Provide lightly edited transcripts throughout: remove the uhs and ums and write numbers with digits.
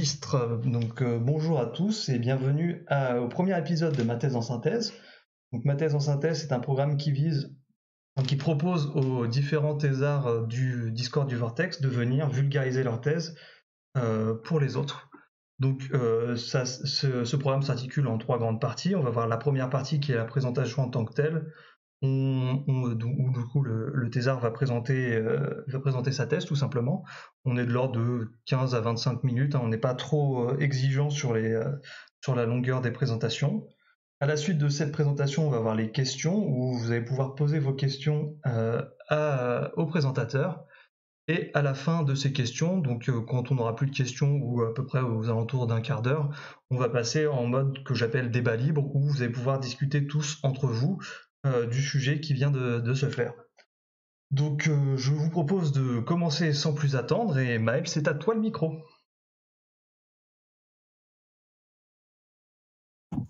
enregistre. Bonjour à tous et bienvenue au premier épisode de Ma thèse en synthèse. Donc Ma thèse en synthèse, c'est un programme qui propose aux différents thésards du Discord du Vortex de venir vulgariser leur thèse pour les autres. Ce programme s'articule en 3 grandes parties. On va voir la première partie qui est la présentation en tant que telle, où du coup le thésard va présenter sa thèse tout simplement. On est de l'ordre de 15 à 25 minutes, on n'est pas trop exigeant sur la longueur des présentations. À la suite de cette présentation, on va voir les questions, où vous allez pouvoir poser vos questions au présentateur. Et à la fin de ces questions, quand on n'aura plus de questions, ou à peu près aux alentours d'un quart d'heure, on va passer en mode que j'appelle débat libre, où vous allez pouvoir discuter tous entre vous du sujet qui vient de se faire. Je vous propose de commencer sans plus attendre, et Maël, c'est à toi le micro.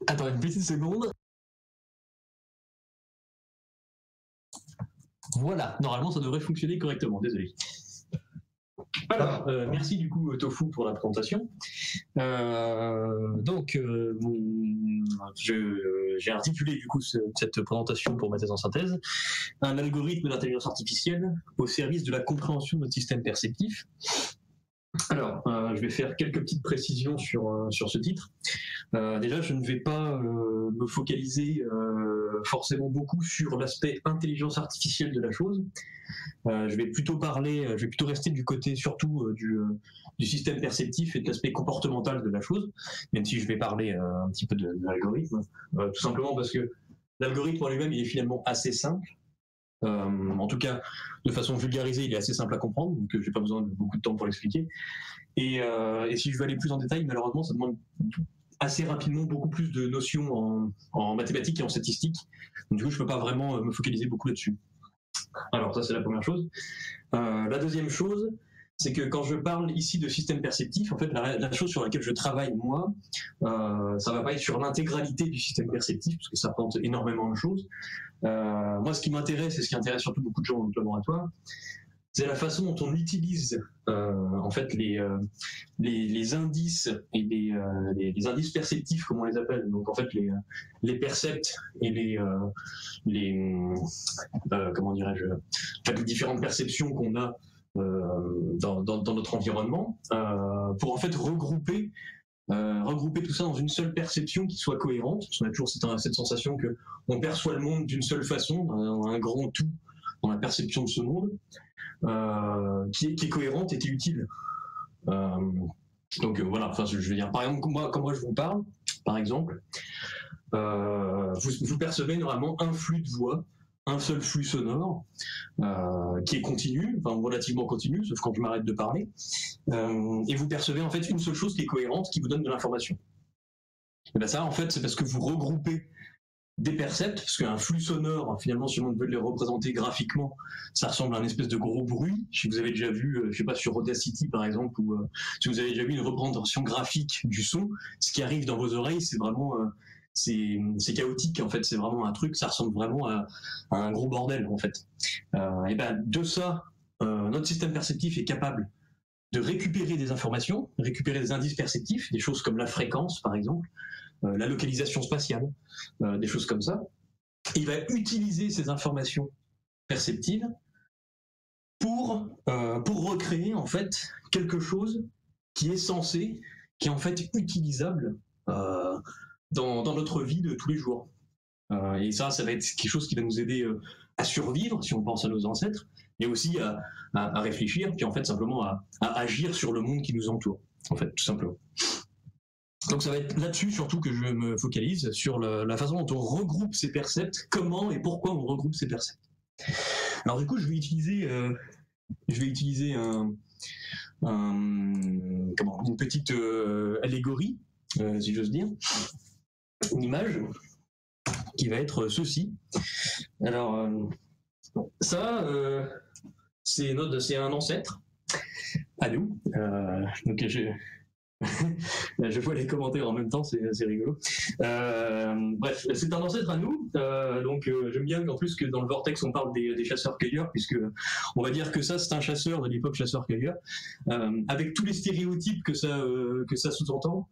Attends une petite seconde. Voilà, normalement ça devrait fonctionner correctement, désolé. Alors, merci du coup Tofu pour la présentation. J'ai articulé du coup cette présentation pour ma thèse en synthèse, un algorithme d'intelligence artificielle au service de la compréhension de notre système perceptif. Alors, je vais faire quelques petites précisions sur ce titre. Déjà, je ne vais pas me focaliser forcément beaucoup sur l'aspect intelligence artificielle de la chose. Je vais plutôt rester du côté surtout du système perceptif et de l'aspect comportemental de la chose, même si je vais parler un petit peu de l'algorithme, tout simplement parce que l'algorithme en lui-même, il est finalement assez simple. En tout cas, de façon vulgarisée, il est assez simple à comprendre, donc j'ai pas besoin de beaucoup de temps pour l'expliquer. Et si je veux aller plus en détail, malheureusement, ça demande assez rapidement beaucoup plus de notions en mathématiques et en statistiques. Donc, du coup, je peux pas vraiment me focaliser beaucoup là-dessus. Alors ça, c'est la première chose. La deuxième chose, c'est que quand je parle ici de système perceptif, en fait, la chose sur laquelle je travaille, moi, ça va pas être sur l'intégralité du système perceptif, parce que ça représente énormément de choses. Moi, ce qui m'intéresse, et ce qui intéresse surtout beaucoup de gens dans notre laboratoire, c'est la façon dont on utilise en fait les indices et les indices perceptifs, comme on les appelle. Donc en fait les percepts et comment dirais-je, en fait, les différentes perceptions qu'on a dans notre environnement, pour en fait regrouper tout ça dans une seule perception qui soit cohérente. Parce qu'on a toujours cette sensation que on perçoit le monde d'une seule façon, un grand tout dans la perception de ce monde. Qui est cohérente et qui est utile. Voilà, enfin, je veux dire, par exemple, quand moi je vous parle, par exemple, vous percevez normalement un flux de voix, un seul flux sonore, qui est continu, enfin relativement continu, sauf quand je m'arrête de parler, et vous percevez en fait une seule chose qui est cohérente, qui vous donne de l'information. Et bien ça, en fait, c'est parce que vous regroupez des percepts, parce qu'un flux sonore, finalement, si on veut le représenter graphiquement, ça ressemble à un espèce de gros bruit. Si vous avez déjà vu, je sais pas, sur Audacity par exemple, ou si vous avez déjà vu une représentation graphique du son, ce qui arrive dans vos oreilles, c'est vraiment, c'est chaotique en fait. C'est vraiment un truc, ça ressemble vraiment à un gros bordel en fait. Et ben de ça, notre système perceptif est capable de récupérer des informations, récupérer des indices perceptifs, des choses comme la fréquence par exemple. La localisation spatiale, des choses comme ça. Il va utiliser ces informations perceptives pour recréer en fait quelque chose qui est en fait utilisable dans notre vie de tous les jours. Et ça va être quelque chose qui va nous aider à survivre, si on pense à nos ancêtres, mais aussi à réfléchir, puis en fait simplement à agir sur le monde qui nous entoure, en fait, tout simplement. Donc ça va être là-dessus surtout que je me focalise, sur la façon dont on regroupe ces percepts, comment et pourquoi on regroupe ces percepts. Alors du coup, je vais utiliser une petite allégorie, si j'ose dire, une image qui va être ceci. Alors ça, c'est un ancêtre à nous. Donc Je vois les commentaires en même temps, c'est rigolo. Bref, c'est un ancêtre à nous, donc j'aime bien en plus que dans le Vortex on parle des chasseurs-cueilleurs, puisque on va dire que ça c'est un chasseur de l'époque chasseur-cueilleur, avec tous les stéréotypes que ça sous-entend,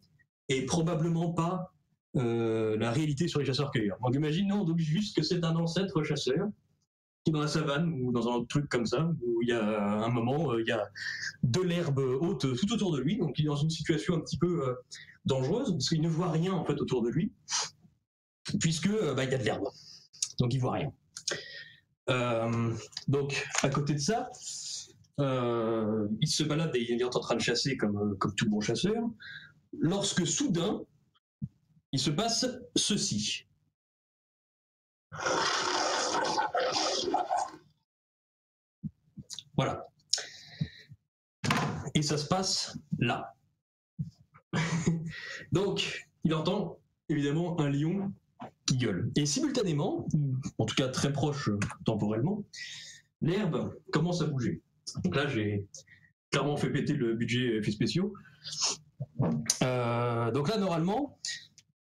et probablement pas la réalité sur les chasseurs-cueilleurs. Donc imaginons donc juste que c'est un ancêtre chasseur, qui est dans la savane ou dans un autre truc comme ça, où il y a un moment, il y a de l'herbe haute tout autour de lui, donc il est dans une situation un petit peu dangereuse, parce qu'il ne voit rien en fait autour de lui, puisque il y a de l'herbe, donc il voit rien. Donc à côté de ça, il se balade et il est en train de chasser comme tout bon chasseur, lorsque soudain, il se passe ceci. Voilà. Et ça se passe là. Donc, il entend évidemment un lion qui gueule. Et simultanément, en tout cas très proche temporellement, l'herbe commence à bouger. Donc là, j'ai clairement fait péter le budget effets spéciaux. Donc là, normalement,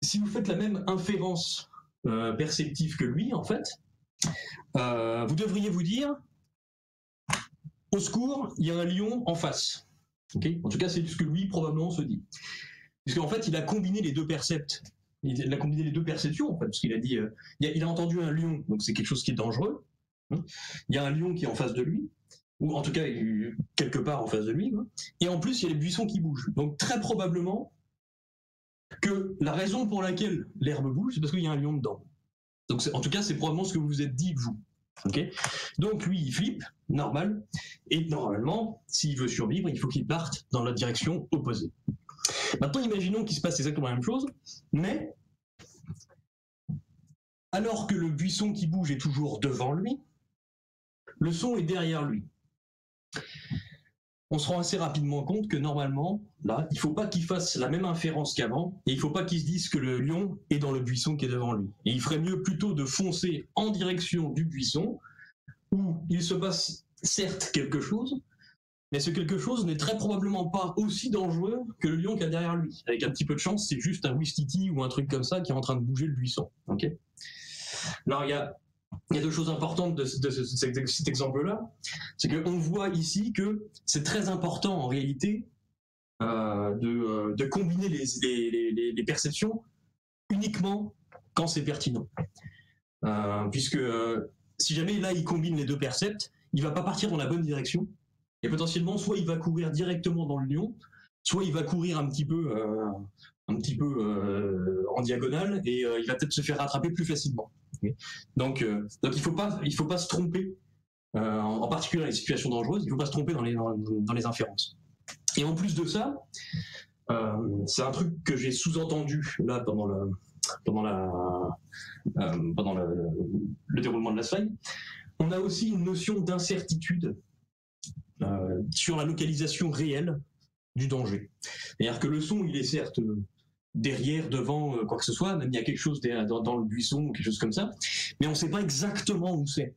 si vous faites la même inférence perceptive que lui, en fait, vous devriez vous dire: au secours, il y a un lion en face. Okay, en tout cas, c'est ce que lui probablement se dit. Puisqu'en fait, il a combiné les deux percepts. Il a combiné les deux perceptions, en fait, parce qu'il a dit, il a entendu un lion, donc c'est quelque chose qui est dangereux. Il y a un lion qui est en face de lui, ou en tout cas quelque part en face de lui. Et en plus, il y a les buissons qui bougent. Donc très probablement que la raison pour laquelle l'herbe bouge, c'est parce qu'il y a un lion dedans. Donc en tout cas, c'est probablement ce que vous vous êtes dit, vous. Okay, donc lui, il flippe, normal, et normalement, s'il veut survivre, il faut qu'il parte dans la direction opposée. Maintenant, imaginons qu'il se passe exactement la même chose, mais alors que le buisson qui bouge est toujours devant lui, le son est derrière lui. On se rend assez rapidement compte que normalement, là, il ne faut pas qu'il fasse la même inférence qu'avant, et il ne faut pas qu'il se dise que le lion est dans le buisson qui est devant lui. Et il ferait mieux plutôt de foncer en direction du buisson, où il se passe certes quelque chose, mais ce quelque chose n'est très probablement pas aussi dangereux que le lion qu'il y a derrière lui. Avec un petit peu de chance, c'est juste un Wistiti ou un truc comme ça qui est en train de bouger le buisson. Okay, alors il y a deux choses importantes de cet exemple-là. C'est qu'on voit ici que c'est très important en réalité de combiner les perceptions uniquement quand c'est pertinent. Puisque si jamais là il combine les deux percepts, il ne va pas partir dans la bonne direction. Et potentiellement, soit il va courir directement dans le lion, soit il va courir un petit peu en diagonale et il va peut-être se faire rattraper plus facilement. Donc il faut pas se tromper, en particulier dans les situations dangereuses, il ne faut pas se tromper dans les inférences. Et en plus de ça, c'est un truc que j'ai sous-entendu là pendant le déroulement de la faille. On a aussi une notion d'incertitude sur la localisation réelle du danger. C'est-à-dire que le son, il est certes derrière, devant, quoi que ce soit, même il y a quelque chose dans le buisson ou quelque chose comme ça, mais on ne sait pas exactement où c'est.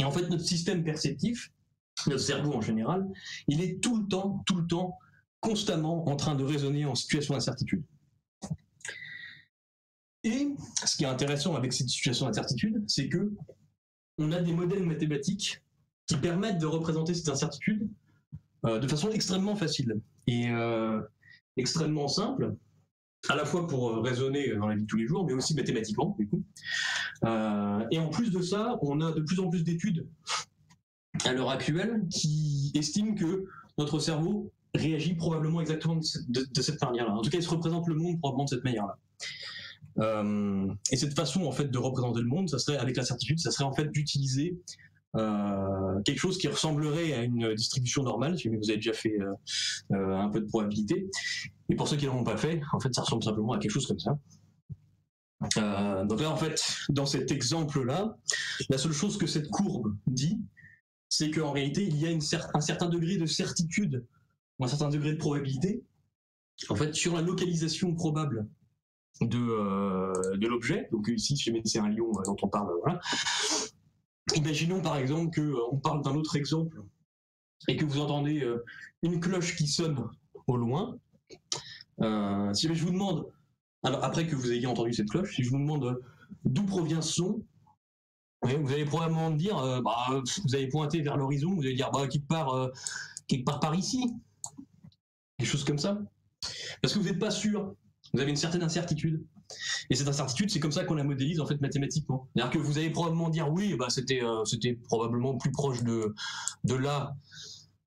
Et en fait, notre système perceptif, notre cerveau en général, il est tout le temps, constamment en train de raisonner en situation d'incertitude. Et ce qui est intéressant avec cette situation d'incertitude, c'est que on a des modèles mathématiques qui permettent de représenter cette incertitude de façon extrêmement facile et extrêmement simple, à la fois pour raisonner dans la vie de tous les jours, mais aussi mathématiquement, du coup. Et en plus de ça, on a de plus en plus d'études à l'heure actuelle qui estiment que notre cerveau réagit probablement exactement de cette manière-là. En tout cas, il se représente le monde probablement de cette manière-là. Et cette façon en fait de représenter le monde, ça serait avec l'incertitude, ça serait en fait d'utiliser quelque chose qui ressemblerait à une distribution normale, si vous avez déjà fait un peu de probabilité. Et pour ceux qui ne l'ont pas fait, en fait, ça ressemble simplement à quelque chose comme ça. Donc là, en fait, dans cet exemple-là, la seule chose que cette courbe dit, c'est qu'en réalité, il y a un certain degré de certitude ou un certain degré de probabilité, en fait, sur la localisation probable de l'objet. Donc ici, si jamais c'est un lion dont on parle, voilà. Imaginons par exemple qu'on parle d'un autre exemple et que vous entendez une cloche qui sonne au loin. Si je vous demande, alors après que vous ayez entendu cette cloche, si je vous demande d'où provient ce son, vous allez probablement me dire, vous allez pointer vers l'horizon, vous allez dire quelque part par ici, des choses comme ça, parce que vous n'êtes pas sûr, vous avez une certaine incertitude. Et cette incertitude, c'est comme ça qu'on la modélise en fait mathématiquement. C'est-à-dire que vous allez probablement dire oui, c'était probablement plus proche de là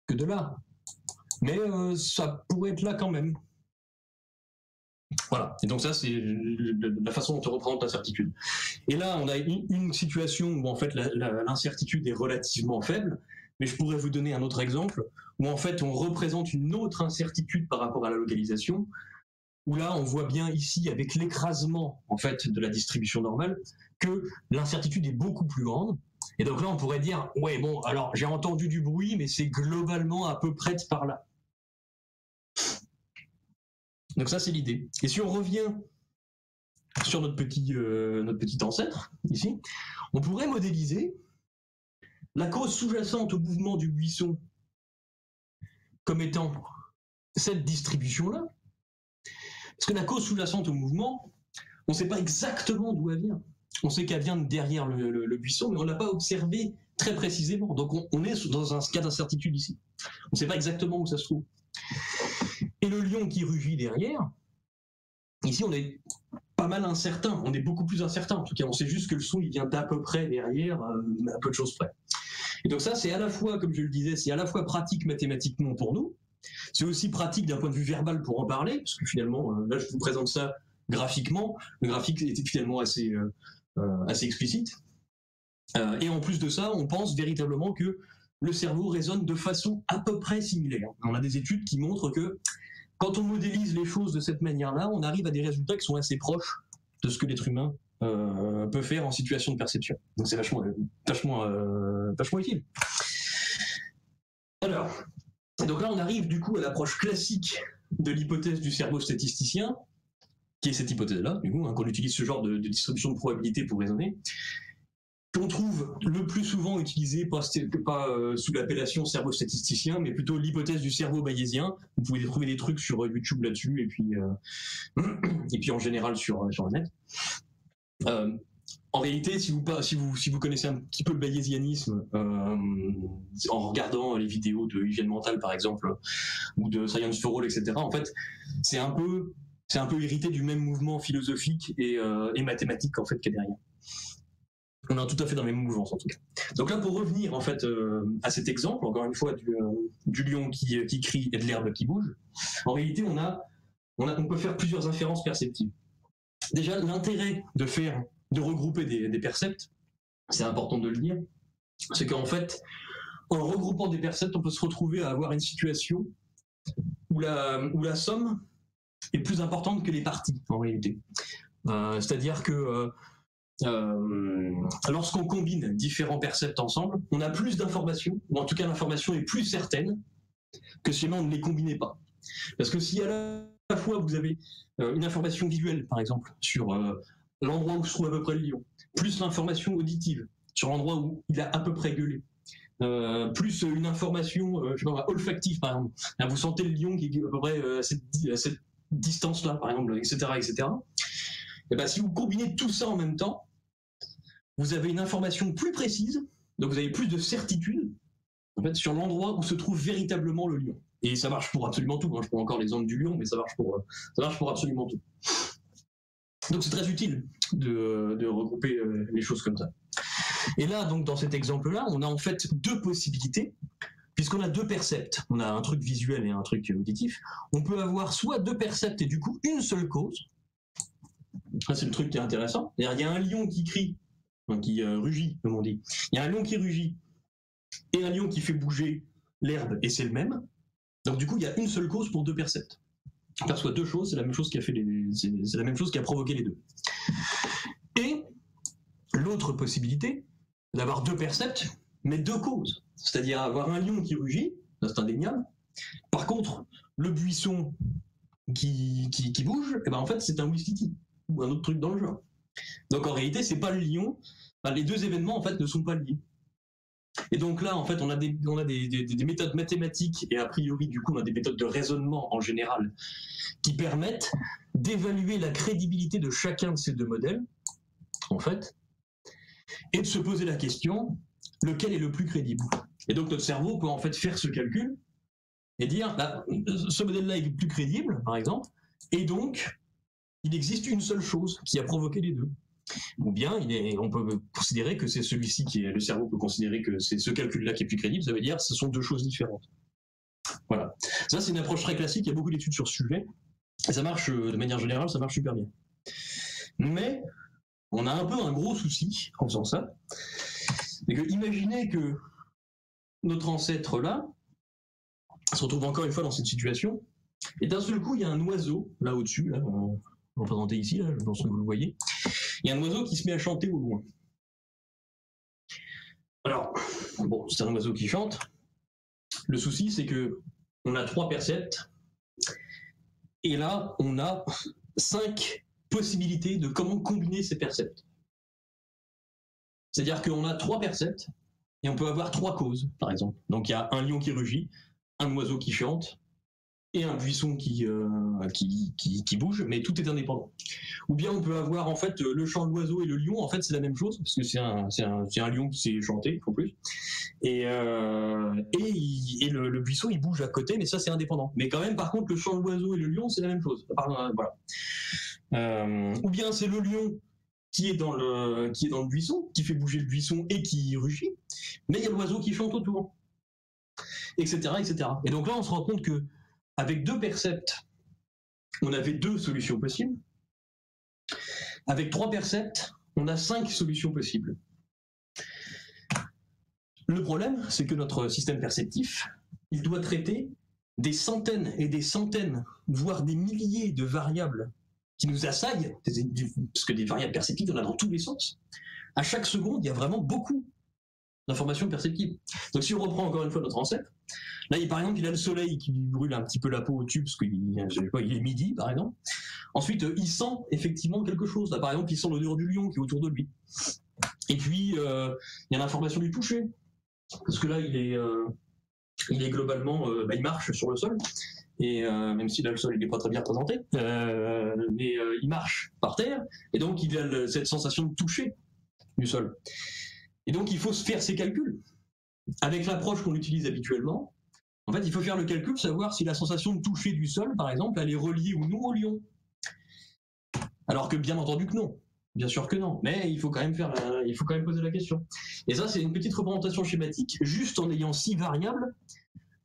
que de là, mais ça pourrait être là quand même. Voilà. Et donc ça, c'est la façon dont on représente l'incertitude. Et là, on a une situation où en fait l'incertitude est relativement faible. Mais je pourrais vous donner un autre exemple où en fait on représente une autre incertitude par rapport à la localisation. Où là, on voit bien ici, avec l'écrasement en fait de la distribution normale, que l'incertitude est beaucoup plus grande. Et donc là, on pourrait dire, ouais, bon, alors j'ai entendu du bruit, mais c'est globalement à peu près par là. Donc ça, c'est l'idée. Et si on revient sur notre petit ancêtre, ici, on pourrait modéliser la cause sous-jacente au mouvement du buisson comme étant cette distribution-là. Parce que la cause sous-jacente au mouvement, on ne sait pas exactement d'où elle vient. On sait qu'elle vient de derrière le buisson, mais on ne l'a pas observé très précisément. Donc on est dans un cas d'incertitude ici. On ne sait pas exactement où ça se trouve. Et le lion qui rugit derrière, ici on est pas mal incertain, on est beaucoup plus incertain. En tout cas, on sait juste que le son il vient d'à peu près derrière, à peu de choses près. Et donc ça, c'est à la fois, comme je le disais, c'est à la fois pratique mathématiquement pour nous, c'est aussi pratique d'un point de vue verbal pour en parler, parce que finalement, là je vous présente ça graphiquement, le graphique était finalement assez explicite. Et en plus de ça, on pense véritablement que le cerveau raisonne de façon à peu près similaire. On a des études qui montrent que quand on modélise les choses de cette manière-là, on arrive à des résultats qui sont assez proches de ce que l'être humain peut faire en situation de perception. Donc c'est vachement utile. Alors, donc là on arrive du coup à l'approche classique de l'hypothèse du cerveau statisticien, qui est cette hypothèse-là, du coup, quand on utilise ce genre de distribution de probabilité pour raisonner, qu'on trouve le plus souvent utilisé pas sous l'appellation cerveau statisticien, mais plutôt l'hypothèse du cerveau bayésien. Vous pouvez trouver des trucs sur YouTube là-dessus, et puis en général sur le net. En réalité, si vous connaissez un petit peu le bayésianisme, en regardant les vidéos de Hygiène Mentale par exemple, ou de Science for All, etc., en fait, c'est un peu hérité du même mouvement philosophique et mathématique en fait qu'il y a derrière. On est tout à fait dans les mêmes mouvances en tout cas. Donc là, pour revenir en fait à cet exemple, encore une fois du lion qui crie et de l'herbe qui bouge, en réalité on peut faire plusieurs inférences perceptives. Déjà, l'intérêt de regrouper des percepts, c'est important de le dire, c'est qu'en fait, en regroupant des percepts, on peut se retrouver à avoir une situation où la somme est plus importante que les parties en réalité. C'est-à-dire que lorsqu'on combine différents percepts ensemble, on a plus d'informations, ou en tout cas l'information est plus certaine que si on ne les combinait pas. Parce que si à la fois vous avez une information visuelle, par exemple, sur l'endroit où se trouve à peu près le lion, plus l'information auditive, sur l'endroit où il a à peu près gueulé, plus une information olfactive, par exemple, là, vous sentez le lion qui est à peu près à cette distance-là, par exemple, etc. Et ben, si vous combinez tout ça en même temps, vous avez une information plus précise, donc vous avez plus de certitude en fait, sur l'endroit où se trouve véritablement le lion. Et ça marche pour absolument tout. Je prends encore l'exemple du lion, mais ça marche pour absolument tout. Donc c'est très utile de regrouper les choses comme ça. Et là, donc dans cet exemple-là, on a en fait deux possibilités, puisqu'on a deux percepts. On a un truc visuel et un truc auditif. On peut avoir soit deux percepts et du coup une seule cause. Ça, c'est le truc qui est intéressant. Il y a un lion qui crie, qui rugit, comme on dit. Il y a un lion qui rugit et un lion qui fait bouger l'herbe, et c'est le même. Donc du coup, il y a une seule cause pour deux percepts. On perçoit deux choses, c'est la même chose qui c'est la même chose qui a provoqué les deux. Et l'autre possibilité, c'est d'avoir deux percepts, mais deux causes. C'est-à-dire avoir un lion qui rugit, c'est indéniable. Par contre, le buisson qui bouge, et ben en fait, c'est un whisky ou un autre truc dans le genre. Donc en réalité, c'est pas le lion. Les deux événements en fait ne sont pas liés. Et donc là, en fait, on a des méthodes mathématiques et a priori, du coup, on a des méthodes de raisonnement en général qui permettent d'évaluer la crédibilité de chacun de ces deux modèles, en fait, et de se poser la question, lequel est le plus crédible? Et donc notre cerveau peut en fait faire ce calcul et dire, bah, ce modèle-là est le plus crédible, par exemple, et donc il existe une seule chose qui a provoqué les deux. Ou bien on peut considérer que c'est celui-ci le cerveau peut considérer que c'est ce calcul-là qui est plus crédible, ça veut dire que ce sont deux choses différentes. Voilà. Ça, c'est une approche très classique, il y a beaucoup d'études sur ce sujet, et ça marche, de manière générale, ça marche super bien. Mais on a un peu un gros souci en faisant ça, c'est que imaginez que notre ancêtre-là se retrouve encore une fois dans cette situation, et d'un seul coup, il y a un oiseau, là au-dessus, là, représenté ici, là, je pense que vous le voyez, il y a un oiseau qui se met à chanter au loin. Alors, bon, c'est un oiseau qui chante. Le souci, c'est que on a 3 percepts, et là, on a 5 possibilités de comment combiner ces percepts. C'est-à-dire qu'on a 3 percepts, et on peut avoir 3 causes, par exemple. Donc il y a un lion qui rugit, un oiseau qui chante, et un buisson qui bouge, mais tout est indépendant. Ou bien on peut avoir en fait le chant de l'oiseau et le lion, en fait c'est la même chose, parce que c'est un lion qui s'est chanté en plus, et le buisson il bouge à côté, mais ça c'est indépendant. Mais quand même par contre le chant de l'oiseau et le lion c'est la même chose. Voilà. Ou bien c'est le lion qui est dans le buisson, qui fait bouger le buisson et qui rugit, mais il y a l'oiseau qui chante autour, etc., etc. Et donc là on se rend compte que avec 2 percepts, on avait 2 solutions possibles. Avec 3 percepts, on a 5 solutions possibles. Le problème, c'est que notre système perceptif, il doit traiter des centaines et des centaines, voire des milliers de variables qui nous assaillent, parce que des variables perceptives, on en a dans tous les sens. À chaque seconde, il y a vraiment beaucoup d'informations perceptibles. Donc si on reprend encore une fois notre ancêtre, là, par exemple, il a le soleil qui lui brûle un petit peu la peau au-dessus, parce qu'il est midi, par exemple. Ensuite, il sent effectivement quelque chose. Là, par exemple, il sent l'odeur du lion qui est autour de lui. Et puis, il y a l'information du toucher. Parce que là, il est globalement... il marche sur le sol. Et même si là, le sol, il n'est pas très bien représenté. Mais il marche par terre. Et donc, il a cette sensation de toucher du sol. Et donc, il faut se faire ses calculs. Avec l'approche qu'on utilise habituellement, en fait, il faut faire le calcul, savoir si la sensation de toucher du sol, par exemple, elle est reliée ou non au lion. Alors que bien entendu que non. Bien sûr que non. Mais il faut quand même poser la question. Et ça, c'est une petite représentation schématique, juste en ayant 6 variables,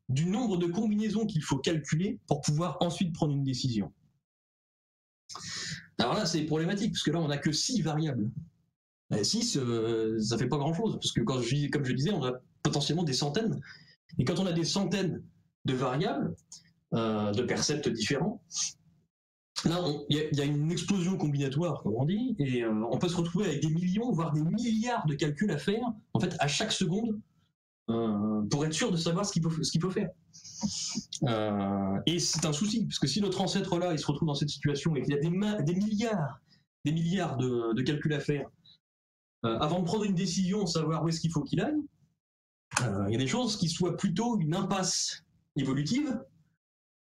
du nombre de combinaisons qu'il faut calculer pour pouvoir ensuite prendre une décision. Alors là, c'est problématique, parce que là, on n'a que 6 variables. 6, ça fait pas grand-chose, parce que comme je disais, on a potentiellement des centaines. Et quand on a des centaines de variables, de percepts différents, là, il y a une explosion combinatoire, comme on dit, et on peut se retrouver avec des millions, voire des milliards de calculs à faire, en fait, à chaque seconde, pour être sûr de savoir ce qu'il faut faire. Et c'est un souci, parce que si notre ancêtre-là, il se retrouve dans cette situation et qu'il y a des milliards de calculs à faire, avant de prendre une décision, savoir où est-ce qu'il faut qu'il aille, il y a des choses qui soient plutôt une impasse évolutive,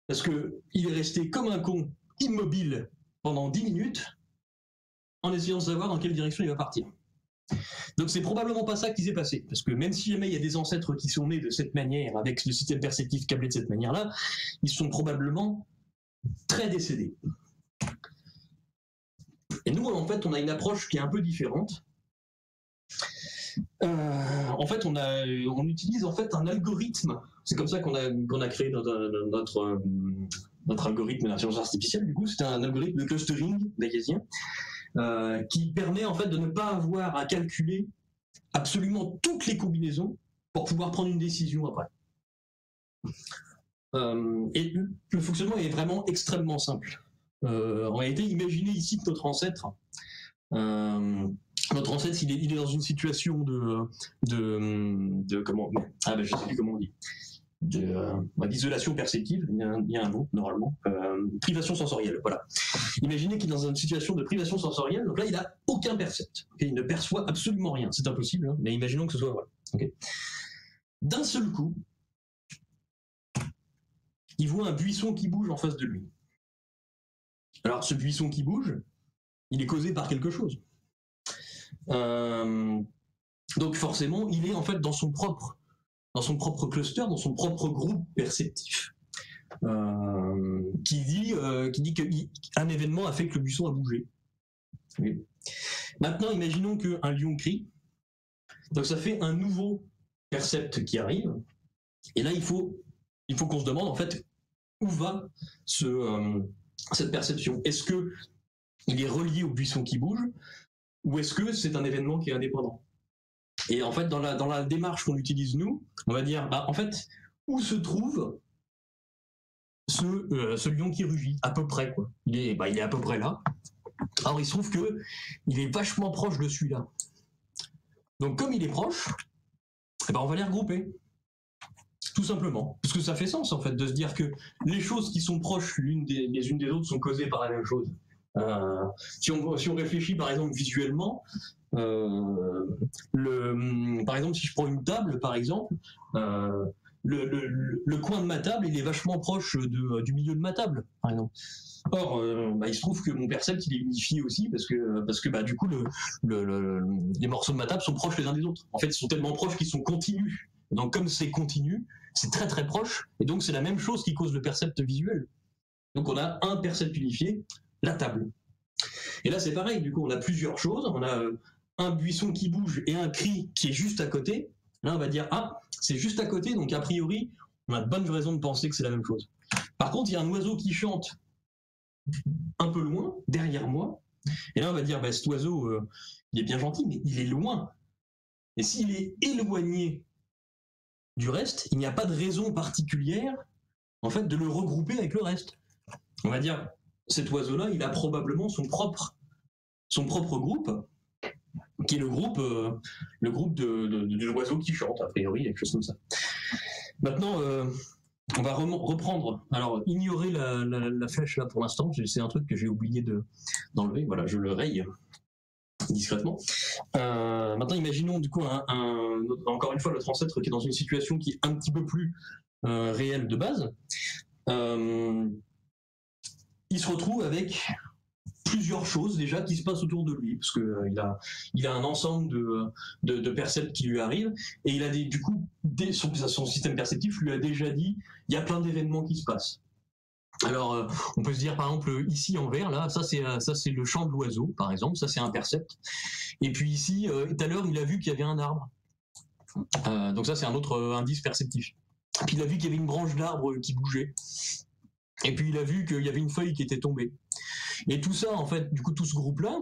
parce qu'il est resté comme un con, immobile, pendant 10 minutes, en essayant de savoir dans quelle direction il va partir. Donc c'est probablement pas ça qui s'est passé, parce que même si jamais il y a des ancêtres qui sont nés de cette manière, avec le système perceptif câblé de cette manière-là, ils sont probablement très décédés. Et nous, en fait, on a une approche qui est un peu différente. En fait, on utilise en fait un algorithme. C'est comme ça qu'on a créé notre algorithme d'intelligence artificielle. Du coup, c'est un algorithme de clustering bayésien qui permet en fait de ne pas avoir à calculer absolument toutes les combinaisons pour pouvoir prendre une décision après. Et le fonctionnement est vraiment extrêmement simple. En réalité, imaginez ici que notre ancêtre, il est dans une situation de comment, je sais plus comment on dit, d'isolation perceptive, il y a un mot normalement, privation sensorielle, voilà. Imaginez qu'il est dans une situation de privation sensorielle, donc là il n'a aucun percept, il ne perçoit absolument rien, c'est impossible, hein, mais imaginons que ce soit vrai. Okay. D'un seul coup, il voit un buisson qui bouge en face de lui. Alors ce buisson qui bouge, il est causé par quelque chose. Donc forcément, il est en fait dans son propre cluster, dans son propre groupe perceptif, qui dit qu'un événement a fait que le buisson a bougé. Oui. Maintenant, imaginons qu'un lion crie. Donc ça fait un nouveau percept qui arrive. Et là, il faut qu'on se demande en fait où va cette perception. Est-ce que il est relié au buisson qui bouge, ou est-ce que c'est un événement qui est indépendant? Et en fait, dans la démarche qu'on utilise nous, on va dire, en fait, où se trouve ce lion qui rugit, à peu près, quoi. Il est à peu près là. Alors il se trouve que il est vachement proche de celui-là. Donc comme il est proche, on va les regrouper. Tout simplement. Parce que ça fait sens en fait de se dire que les choses qui sont proches les unes des autres sont causées par la même chose. Si on réfléchit par exemple visuellement, par exemple si je prends une table par exemple, le coin de ma table il est vachement proche du milieu de ma table par exemple. Or, il se trouve que mon percept il est unifié aussi parce que du coup les morceaux de ma table sont proches les uns des autres. En fait, ils sont tellement proches qu'ils sont continus. Donc, comme c'est continu, c'est très très proche, et donc c'est la même chose qui cause le percept visuel. Donc, on a un percept unifié, la table. Et là, c'est pareil. Du coup, on a plusieurs choses. On a un buisson qui bouge et un cri qui est juste à côté. Là, on va dire c'est juste à côté, donc a priori, on a de bonnes raisons de penser que c'est la même chose. Par contre, il y a un oiseau qui chante un peu loin, derrière moi, et là on va dire cet oiseau il est bien gentil mais il est loin, et s'il est éloigné du reste, il n'y a pas de raison particulière en fait de le regrouper avec le reste. On va dire cet oiseau là il a probablement son propre groupe qui est le groupe de l'oiseau qui chante, a priori quelque chose comme ça. Maintenant on va reprendre. Alors, ignorer la flèche là pour l'instant, c'est un truc que j'ai oublié d'enlever. Voilà, je le raye discrètement. Maintenant, imaginons du coup encore une fois notre ancêtre qui est dans une situation qui est un petit peu plus réelle de base. Il se retrouve avec plusieurs choses déjà qui se passent autour de lui, parce que il a un ensemble de percepts qui lui arrivent, et il a du coup son système perceptif lui a déjà dit il y a plein d'événements qui se passent. Alors on peut se dire par exemple ici en vert là, ça c'est le chant de l'oiseau par exemple, ça c'est un percept. Et puis ici tout à l'heure il a vu qu'il y avait un arbre, donc ça c'est un autre indice perceptif. Puis il a vu qu'il y avait une branche d'arbre qui bougeait. Et puis il a vu qu'il y avait une feuille qui était tombée. Et tout ça, en fait, du coup, tout ce groupe-là,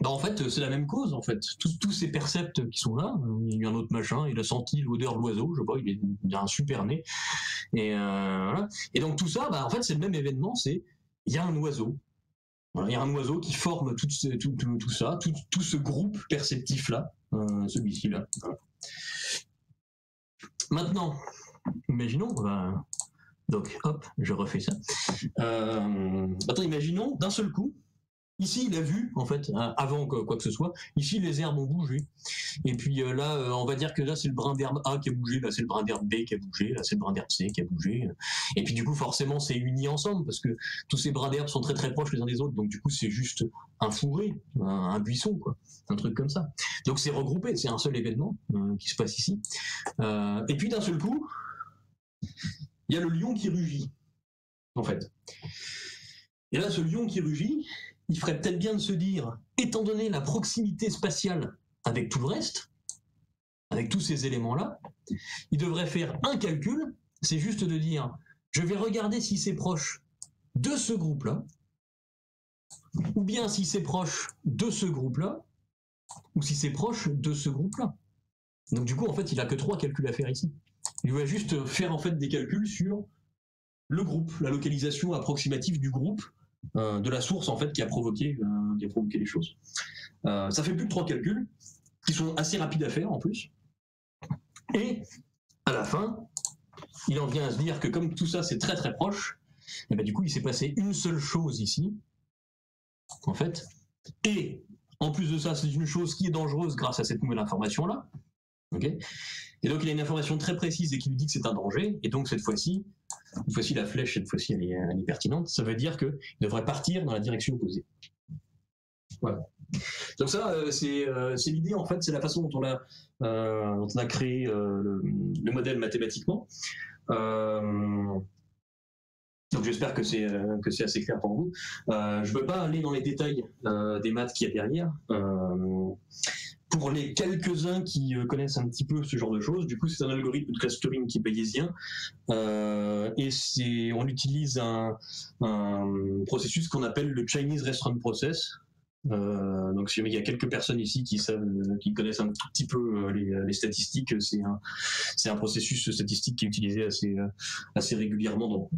en fait, c'est la même cause, en fait. Tous ces percepts qui sont là, il y a eu un autre machin, il a senti l'odeur de l'oiseau, je sais pas, il a un super nez. Et, voilà. Et donc tout ça, en fait, c'est le même événement, il y a un oiseau. Voilà, il y a un oiseau qui forme tout ça, tout ce groupe perceptif-là, celui-ci-là. Voilà. Maintenant, imaginons, donc hop, je refais ça. Maintenant, imaginons d'un seul coup, ici il a vu, en fait, avant quoi que ce soit, ici les herbes ont bougé. Et puis là, on va dire que là c'est le brin d'herbe A qui a bougé, là c'est le brin d'herbe B qui a bougé, là c'est le brin d'herbe C qui a bougé. Et puis du coup, forcément, c'est uni ensemble, parce que tous ces brins d'herbe sont très très proches les uns des autres, donc du coup, c'est juste un fourré, un buisson, quoi. Un truc comme ça. Donc c'est regroupé, c'est un seul événement qui se passe ici. Et puis d'un seul coup, il y a le lion qui rugit, en fait. Et là, ce lion qui rugit, il ferait peut-être bien de se dire, étant donné la proximité spatiale avec tout le reste, avec tous ces éléments-là, il devrait faire un calcul, c'est juste de dire, je vais regarder si c'est proche de ce groupe-là, ou bien si c'est proche de ce groupe-là, ou si c'est proche de ce groupe-là. Donc du coup, en fait, il n'a que 3 calculs à faire ici. Il va juste faire en fait des calculs sur le groupe, la localisation approximative du groupe, de la source en fait qui a provoqué les choses. Ça fait plus de 3 calculs qui sont assez rapides à faire en plus. Et à la fin, il en vient à se dire que comme tout ça c'est très très proche, et du coup il s'est passé une seule chose ici, en fait. Et en plus de ça, c'est une chose qui est dangereuse grâce à cette nouvelle information là. Okay, et donc il a une information très précise et qui lui dit que c'est un danger, et donc cette fois-ci la flèche, cette fois-ci elle est pertinente, ça veut dire qu'il devrait partir dans la direction opposée. Voilà. Donc ça, c'est l'idée, en fait, c'est la façon dont on a créé le modèle mathématiquement. Donc j'espère que c'est assez clair pour vous. Je ne veux pas aller dans les détails des maths qu'il y a derrière. Pour les quelques-uns qui connaissent un petit peu ce genre de choses, du coup c'est un algorithme de clustering qui est bayésien, et on utilise un processus qu'on appelle le Chinese Restaurant Process. Donc il y a quelques personnes ici qui connaissent un tout petit peu les statistiques, c'est un processus statistique qui est utilisé assez régulièrement dans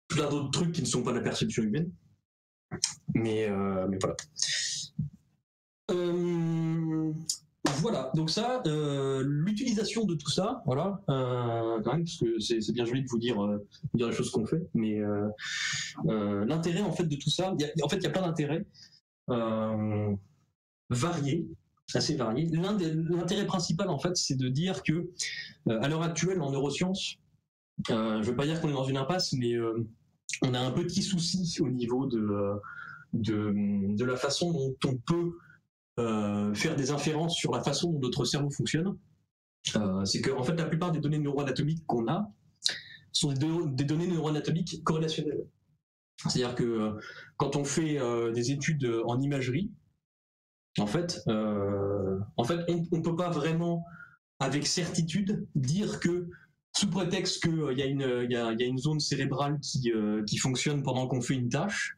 plein d'autres trucs qui ne sont pas la perception humaine. Mais voilà. Voilà, donc ça, l'utilisation de tout ça, voilà, quand même, parce que c'est bien joli de vous dire les choses qu'on fait, mais l'intérêt en fait de tout ça, il y a plein d'intérêts variés, assez variés. L'intérêt principal en fait, c'est de dire que à l'heure actuelle en neurosciences, je ne veux pas dire qu'on est dans une impasse, mais on a un petit souci au niveau de la façon dont on peut faire des inférences sur la façon dont notre cerveau fonctionne. C'est que en fait, la plupart des données neuroanatomiques qu'on a sont des données neuroanatomiques corrélationnelles. C'est-à-dire que quand on fait des études en imagerie, en fait, on peut pas vraiment, avec certitude, dire que sous prétexte qu'il y a une zone cérébrale qui fonctionne pendant qu'on fait une tâche,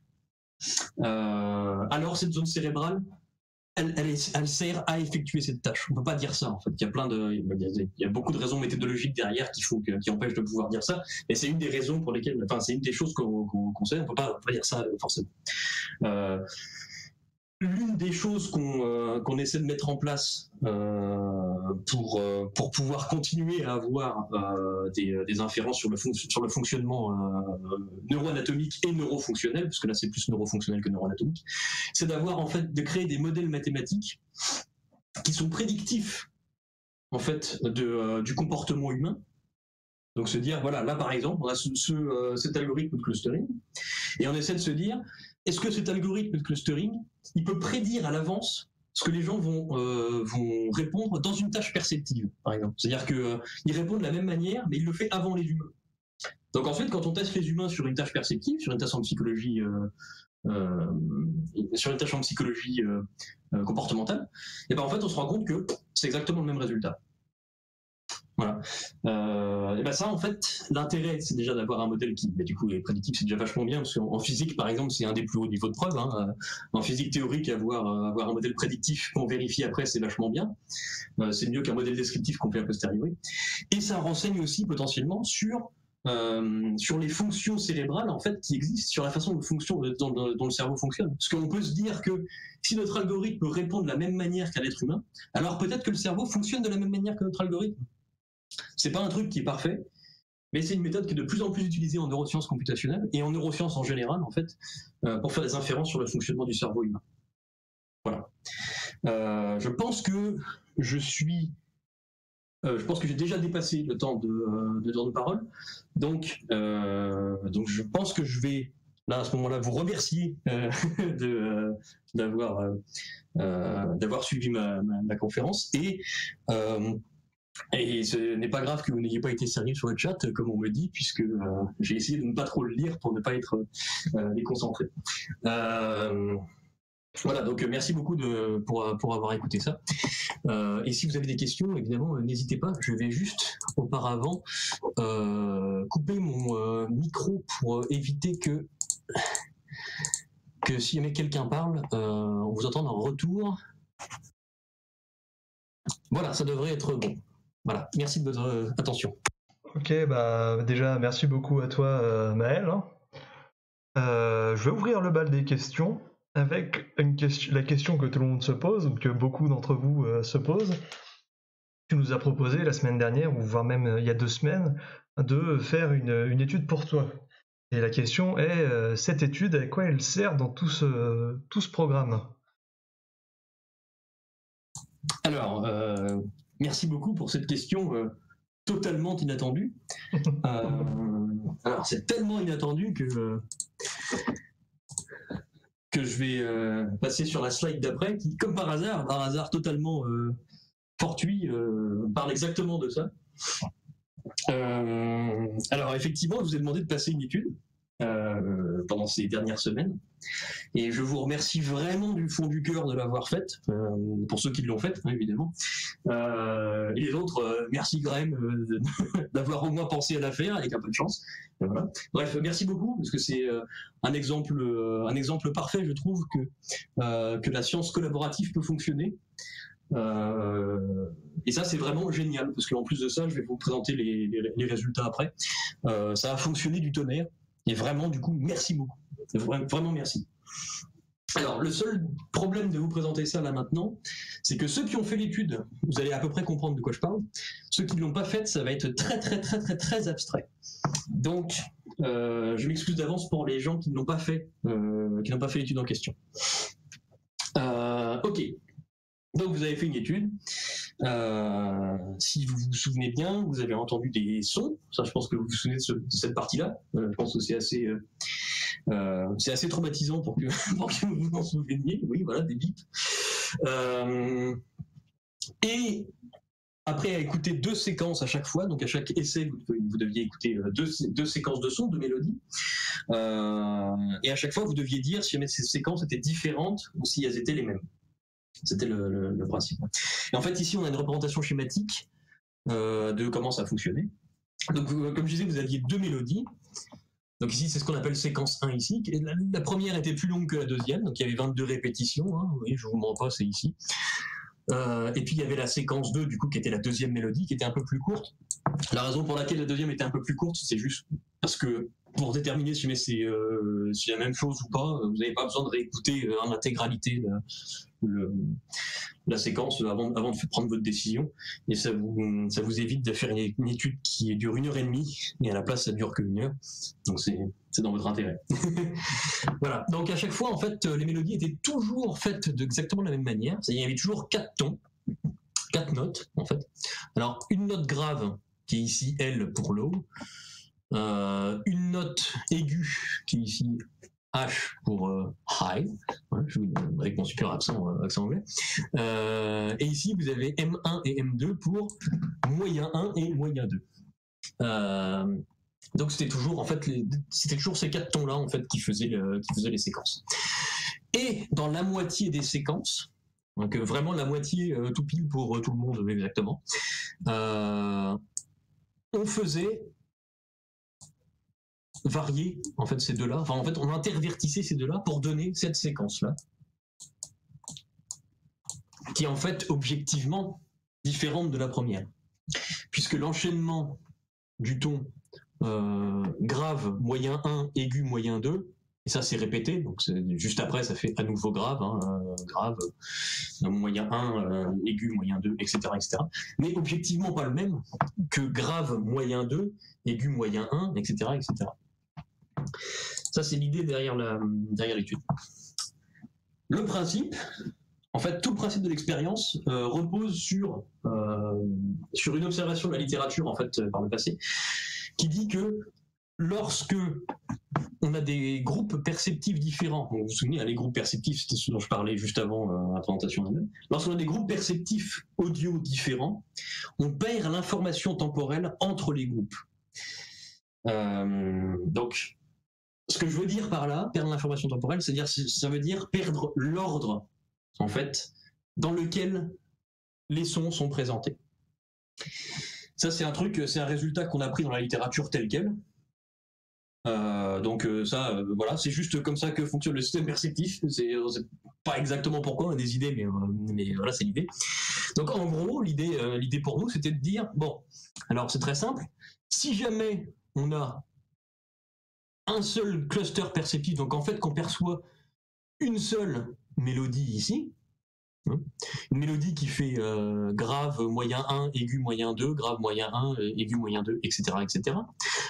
alors cette zone cérébrale, elle sert à effectuer cette tâche. On peut pas dire ça en fait. Il y a beaucoup de raisons méthodologiques derrière qui empêchent de pouvoir dire ça. Et c'est une des raisons pour lesquelles, enfin c'est une des choses qu'on sait. On peut pas dire ça forcément. L'une des choses qu'on essaie de mettre en place pour pouvoir continuer à avoir des inférences sur le fonctionnement neuroanatomique et neurofonctionnel, parce que là c'est plus neurofonctionnel que neuroanatomique, c'est de créer des modèles mathématiques qui sont prédictifs en fait du comportement humain. Donc se dire, voilà, là par exemple, on a cet algorithme de clustering, et on essaie de se dire, est-ce que cet algorithme de clustering, il peut prédire à l'avance ce que les gens vont répondre dans une tâche perceptive, par exemple. C'est-à-dire qu'il répond de la même manière, mais il le fait avant les humains. Donc en fait, quand on teste les humains sur une tâche perceptive, sur une tâche en psychologie, comportementale, et ben en fait, on se rend compte que c'est exactement le même résultat. Voilà. Et ben ça, en fait, l'intérêt, c'est déjà d'avoir un modèle qui, du coup, est prédictif, c'est déjà vachement bien, parce qu'en physique, par exemple, c'est un des plus hauts niveaux de preuve. Hein. En physique théorique, avoir un modèle prédictif qu'on vérifie après, c'est vachement bien. C'est mieux qu'un modèle descriptif qu'on fait a posteriori. Et ça renseigne aussi potentiellement sur les fonctions cérébrales en fait qui existent, sur la façon dont le cerveau fonctionne. Parce qu'on peut se dire que si notre algorithme répond de la même manière qu'à l'être humain, alors peut-être que le cerveau fonctionne de la même manière que notre algorithme. C'est pas un truc qui est parfait, mais c'est une méthode qui est de plus en plus utilisée en neurosciences computationnelles et en neurosciences en général, en fait, pour faire des inférences sur le fonctionnement du cerveau humain. Voilà. Je pense que j'ai déjà dépassé le temps de parole, donc je pense que je vais là à ce moment-là vous remercier d'avoir suivi ma conférence et ce n'est pas grave que vous n'ayez pas été sérieux sur le chat, comme on me dit, puisque j'ai essayé de ne pas trop le lire pour ne pas être déconcentré. Voilà, donc merci beaucoup pour avoir écouté ça. Et si vous avez des questions, évidemment, n'hésitez pas. Je vais juste, auparavant, couper mon micro pour éviter que si jamais quelqu'un parle, on vous entende en retour. Voilà, ça devrait être bon. Voilà, merci de votre attention. Ok, bah déjà merci beaucoup à toi Maël. Je vais ouvrir le bal des questions avec la question que tout le monde se pose, ou que beaucoup d'entre vous se posent. Tu nous as proposé la semaine dernière, ou voire même il y a 2 semaines, de faire une étude pour toi. Et la question est, cette étude, à quoi elle sert dans tout ce programme ? Alors, merci beaucoup pour cette question totalement inattendue. Alors, c'est tellement inattendu que je vais passer sur la slide d'après, qui, comme par hasard totalement fortuit, parle exactement de ça. Alors, effectivement, je vous ai demandé de passer une étude pendant ces dernières semaines, et je vous remercie vraiment du fond du cœur de l'avoir faite, pour ceux qui l'ont faite, hein, évidemment. Et les autres, merci Graham d'avoir au moins pensé à la faire avec un peu de chance. Voilà. Bref, merci beaucoup, parce que c'est un exemple parfait, je trouve, que la science collaborative peut fonctionner. Et ça, c'est vraiment génial, parce qu'en plus de ça, je vais vous présenter les résultats après. Ça a fonctionné du tonnerre, et vraiment, du coup, merci beaucoup. Vraiment merci. Alors, le seul problème de vous présenter ça là maintenant, c'est que ceux qui ont fait l'étude, vous allez à peu près comprendre de quoi je parle. Ceux qui ne l'ont pas faite, ça va être très abstrait. Donc, je m'excuse d'avance pour les gens qui n'ont pas fait l'étude en question. Ok. Donc, vous avez fait une étude. Si vous vous souvenez bien, vous avez entendu des sons. Ça, je pense que vous vous souvenez de cette partie-là. Je pense que c'est assez traumatisant pour que vous vous en souveniez. Oui, voilà, des bips. Et après écouter 2 séquences à chaque fois, donc à chaque essai, vous deviez écouter deux séquences de sons, 2 mélodies. Et à chaque fois, vous deviez dire si jamais ces séquences étaient différentes ou si elles étaient les mêmes. C'était le principe. Et en fait, ici, on a une représentation schématique de comment ça fonctionnait. Donc, comme je disais, vous aviez 2 mélodies. Donc ici, c'est ce qu'on appelle séquence 1 ici. La première était plus longue que la deuxième, donc il y avait 22 répétitions. Hein. Oui, je vous mens pas, c'est ici. Et puis il y avait la séquence 2, du coup, qui était la deuxième mélodie, qui était un peu plus courte. La raison pour laquelle la deuxième était un peu plus courte, c'est juste parce que pour déterminer si c'est la même chose ou pas, vous n'avez pas besoin de réécouter en intégralité la séquence avant de prendre votre décision, et ça vous évite de faire une étude qui dure 1h30 et à la place ça dure que 1 heure, donc c'est dans votre intérêt. Voilà, donc à chaque fois en fait les mélodies étaient toujours faites d'exactement la même manière, c'est-à-dire il y avait toujours 4 tons, 4 notes en fait. Alors une note grave qui est ici L pour low, une note aiguë qui est ici H pour high, ouais, avec mon super accent anglais. Et ici, vous avez M1 et M2 pour moyen 1 et moyen 2. Donc c'était toujours, en fait, c'était toujours ces 4 tons-là en fait, qui faisaient les séquences. Et dans la moitié des séquences, donc vraiment la moitié tout pile pour tout le monde exactement, on faisait varier en fait ces deux-là. Enfin, en fait, on intervertissait ces deux-là pour donner cette séquence-là, qui est en fait objectivement différente de la première, puisque l'enchaînement du ton grave moyen 1, aigu moyen 2, et ça c'est répété, donc juste après ça fait à nouveau grave, grave moyen 1, aigu moyen 2, etc., mais objectivement pas le même que grave moyen 2, aigu moyen 1, etc., etc. Ça, c'est l'idée derrière l'étude. Le principe, en fait, tout le principe de l'expérience repose sur une observation de la littérature, en fait, par le passé, qui dit que lorsque on a des groupes perceptifs différents, vous vous souvenez, les groupes perceptifs, c'était ce dont je parlais juste avant la présentation elle-même, lorsqu'on a des groupes perceptifs audio différents, on perd l'information temporelle entre les groupes. Donc, ce que je veux dire par là, perdre l'information temporelle, ça veut dire perdre l'ordre, en fait, dans lequel les sons sont présentés. Ça, c'est un résultat qu'on a pris dans la littérature telle quelle. Voilà, c'est juste comme ça que fonctionne le système perceptif. C'est pas exactement pourquoi, on a des idées, mais voilà, c'est l'idée. Donc en gros, l'idée pour nous, c'était de dire, bon, alors c'est très simple, si jamais on a un seul cluster perceptif, donc en fait qu'on perçoit une seule mélodie ici, une mélodie qui fait grave moyen 1, aigu moyen 2, grave moyen 1, aigu moyen 2, etc., etc.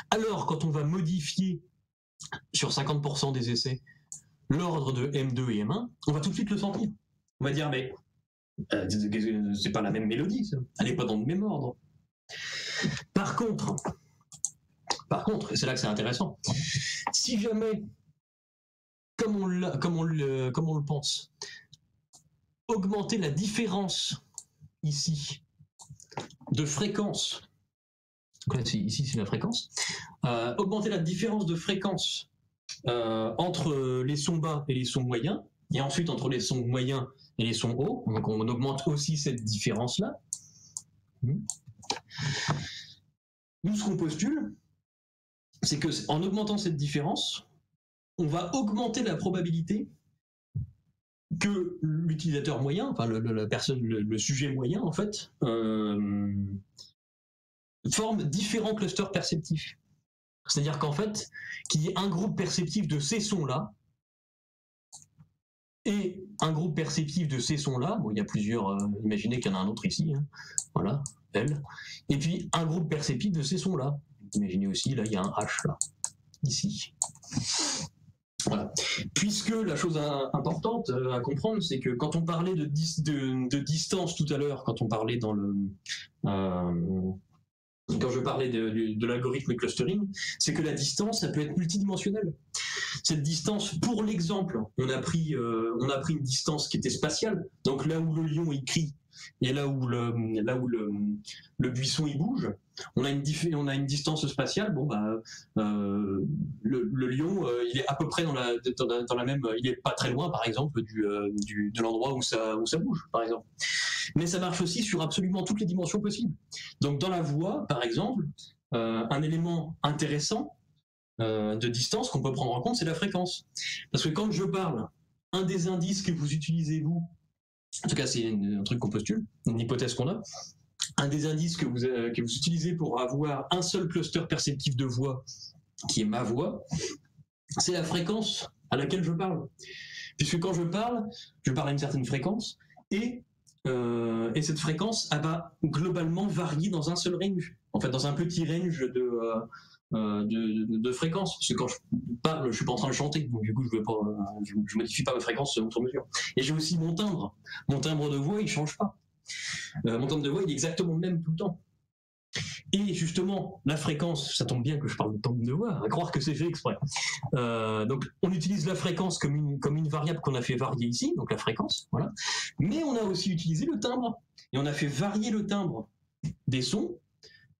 Alors quand on va modifier sur 50% des essais l'ordre de M2 et M1, on va tout de suite le sentir. On va dire mais C'est pas la même mélodie, ça. Elle n'est pas dans le même ordre. Par contre, et c'est là que c'est intéressant, si jamais, comme on le pense, augmenter la différence ici de fréquence, ici c'est la fréquence, augmenter la différence de fréquence entre les sons bas et les sons moyens, et ensuite entre les sons moyens et les sons hauts, donc on augmente aussi cette différence-là. Nous, ce qu'on postule, c'est qu'en augmentant cette différence, on va augmenter la probabilité que l'utilisateur moyen, enfin la personne, le sujet moyen en fait, forme différents clusters perceptifs. C'est-à-dire qu'en fait, qu'il y ait un groupe perceptif de ces sons-là et un groupe perceptif de ces sons-là, bon, il y a plusieurs, imaginez qu'il y en a un autre ici, hein, voilà, L, et puis un groupe perceptif de ces sons-là. Imaginez aussi, là, il y a un H, là, ici. Voilà. Puisque la chose importante à comprendre, c'est que quand on parlait de distance tout à l'heure, quand on parlait dans le... quand je parlais de l'algorithme clustering, c'est que la distance, ça peut être multidimensionnelle. Cette distance, pour l'exemple, on a pris une distance qui était spatiale, donc là où le lion il crie et là où le buisson il bouge, on a une distance spatiale. Bon le lion il est à peu près dans la même, il est pas très loin par exemple de l'endroit où ça bouge par exemple. Mais ça marche aussi sur absolument toutes les dimensions possibles. Donc dans la voix par exemple, un élément intéressant de distance qu'on peut prendre en compte, c'est la fréquence. Parce que quand je parle, un des indices que vous utilisez vous, en tout cas c'est un truc qu'on postule, une hypothèse qu'on a, un des indices que vous utilisez pour avoir un seul cluster perceptif de voix, qui est ma voix, c'est la fréquence à laquelle je parle. Puisque quand je parle à une certaine fréquence, et cette fréquence elle va globalement varier dans un seul range, en fait dans un petit range de fréquence. Parce que quand je parle, je suis pas en train de chanter, donc du coup je modifie pas ma fréquence sur mesure. Et j'ai aussi mon timbre de voix, il change pas. Mon timbre de voix il est exactement le même tout le temps. Et justement, la fréquence, ça tombe bien que je parle de timbre de voix, à croire que c'est fait exprès. Donc on utilise la fréquence comme une variable qu'on a fait varier ici, donc la fréquence, voilà. Mais on a aussi utilisé le timbre, et on a fait varier le timbre des sons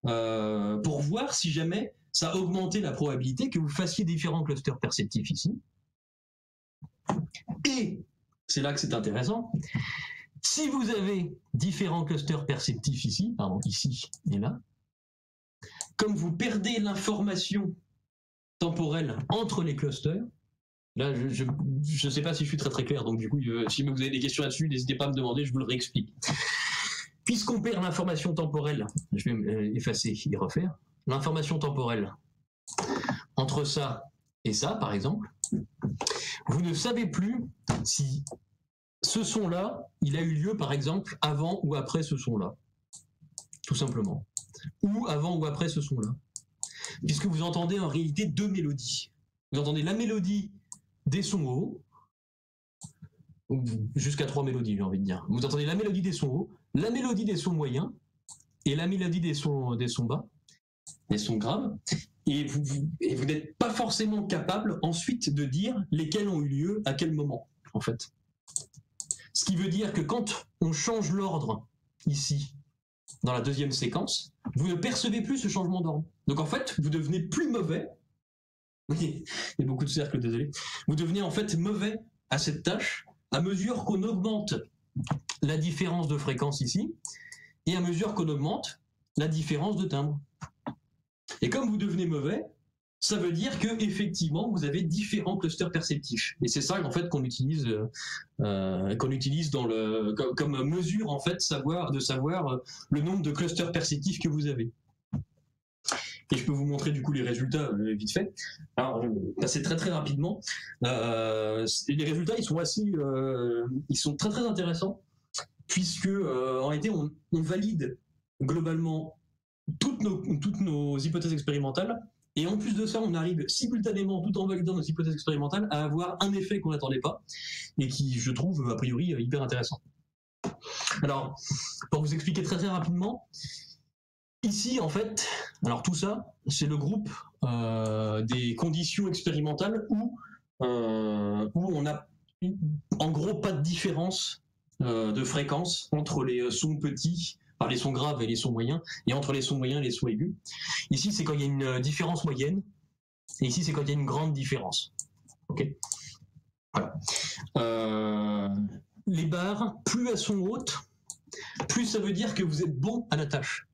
pour voir si jamais ça augmentait la probabilité que vous fassiez différents clusters perceptifs ici. Et c'est là que c'est intéressant. Si vous avez différents clusters perceptifs ici, pardon, ici et là, comme vous perdez l'information temporelle entre les clusters, là je ne sais pas si je suis très très clair, donc du coup si vous avez des questions là-dessus, n'hésitez pas à me demander, je vous le réexplique. Puisqu'on perd l'information temporelle, je vais effacer et refaire, l'information temporelle entre ça et ça par exemple, vous ne savez plus si ce son-là, il a eu lieu par exemple avant ou après ce son-là, tout simplement, ou avant ou après ce son-là, puisque vous entendez en réalité deux mélodies. Vous entendez la mélodie des sons hauts, jusqu'à 3 mélodies j'ai envie de dire. Vous entendez la mélodie des sons hauts, la mélodie des sons moyens et la mélodie des sons bas, des sons graves, et vous n'êtes pas forcément capable ensuite de dire lesquels ont eu lieu à quel moment en fait. Ce qui veut dire que quand on change l'ordre ici, dans la deuxième séquence, vous ne percevez plus ce changement d'ordre. Donc en fait, vous devenez plus mauvais. Oui, il y a beaucoup de cercles, désolé. Vous devenez en fait mauvais à cette tâche à mesure qu'on augmente la différence de fréquence ici et à mesure qu'on augmente la différence de timbre. Et comme vous devenez mauvais, ça veut dire que effectivement vous avez différents clusters perceptifs. Et c'est ça en fait qu'on utilise comme mesure en fait de savoir le nombre de clusters perceptifs que vous avez. Et je peux vous montrer du coup les résultats vite fait. Alors, je vais passer très très rapidement. Les résultats ils sont très très intéressants puisque en réalité on valide globalement toutes nos hypothèses expérimentales. Et en plus de ça, on arrive simultanément, tout en validant nos hypothèses expérimentales, à avoir un effet qu'on n'attendait pas et qui, je trouve, a priori, hyper intéressant. Alors, pour vous expliquer très rapidement, ici, en fait, alors tout ça, c'est le groupe des conditions expérimentales où on a en gros pas de différence de fréquence entre les sons petits, enfin les sons graves et les sons moyens, et entre les sons moyens et les sons aigus. Ici, c'est quand il y a une différence moyenne, et ici, c'est quand il y a une grande différence. Ok. Voilà. Les barres, plus elles sont hautes, plus ça veut dire que vous êtes bon à la tâche.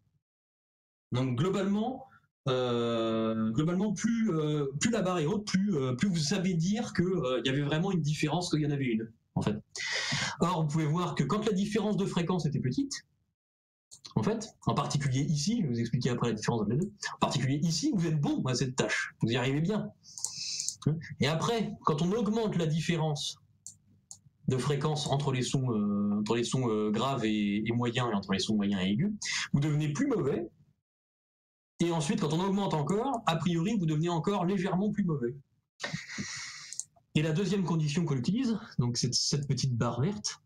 Donc globalement, plus la barre est haute, plus vous savez dire qu'il y avait vraiment une différence, qu'il y en avait une, en fait. Or, vous pouvez voir que quand la différence de fréquence était petite, en fait, en particulier ici, je vais vous expliquer après la différence entre les deux, en particulier ici, vous êtes bon à cette tâche, vous y arrivez bien. Et après, quand on augmente la différence de fréquence entre les sons, graves et moyens, et entre les sons moyens et aigus, vous devenez plus mauvais. Et ensuite, quand on augmente encore, a priori, vous devenez encore légèrement plus mauvais. Et la deuxième condition qu'on utilise, donc cette petite barre verte,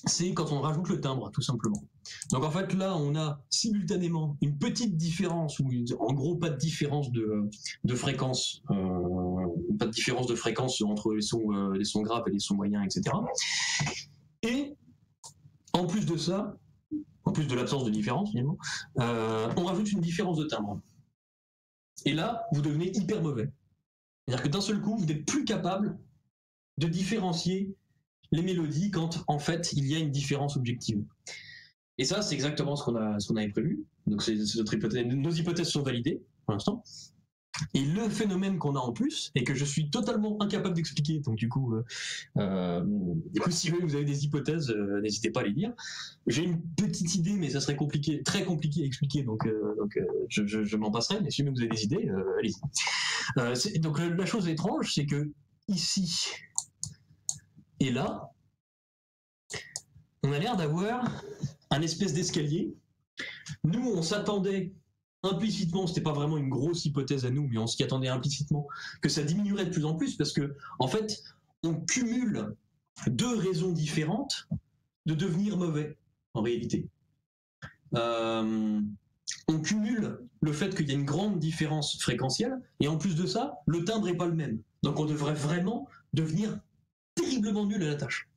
c'est quand on rajoute le timbre, tout simplement. Donc en fait, là, on a simultanément une petite différence, ou en gros pas de différence de fréquence, pas de différence de fréquence entre les sons graves et les sons moyens, etc. Et en plus de ça, en plus de l'absence de différence finalement, on rajoute une différence de timbre. Et là, vous devenez hyper mauvais. C'est-à-dire que d'un seul coup, vous n'êtes plus capable de différencier les mélodies quand en fait il y a une différence objective. Et ça, c'est exactement ce qu'on avait prévu. Donc c'est notre hypothèse. Nos hypothèses sont validées pour l'instant. Et le phénomène qu'on a en plus, et que je suis totalement incapable d'expliquer, donc du coup, si vous avez des hypothèses, n'hésitez pas à les dire. J'ai une petite idée, mais ça serait très compliqué à expliquer, donc je m'en passerai, mais si vous avez des idées, allez-y. Donc la chose étrange, c'est que ici et là, on a l'air d'avoir un espèce d'escalier. Nous, on s'attendait implicitement, c'était pas vraiment une grosse hypothèse à nous, mais on s'y attendait implicitement, que ça diminuerait de plus en plus, parce que, en fait, on cumule deux raisons différentes de devenir mauvais, en réalité. On cumule le fait qu'il y a une grande différence fréquentielle, et en plus de ça, le timbre n'est pas le même. Donc on devrait vraiment devenir terriblement nul à la tâche.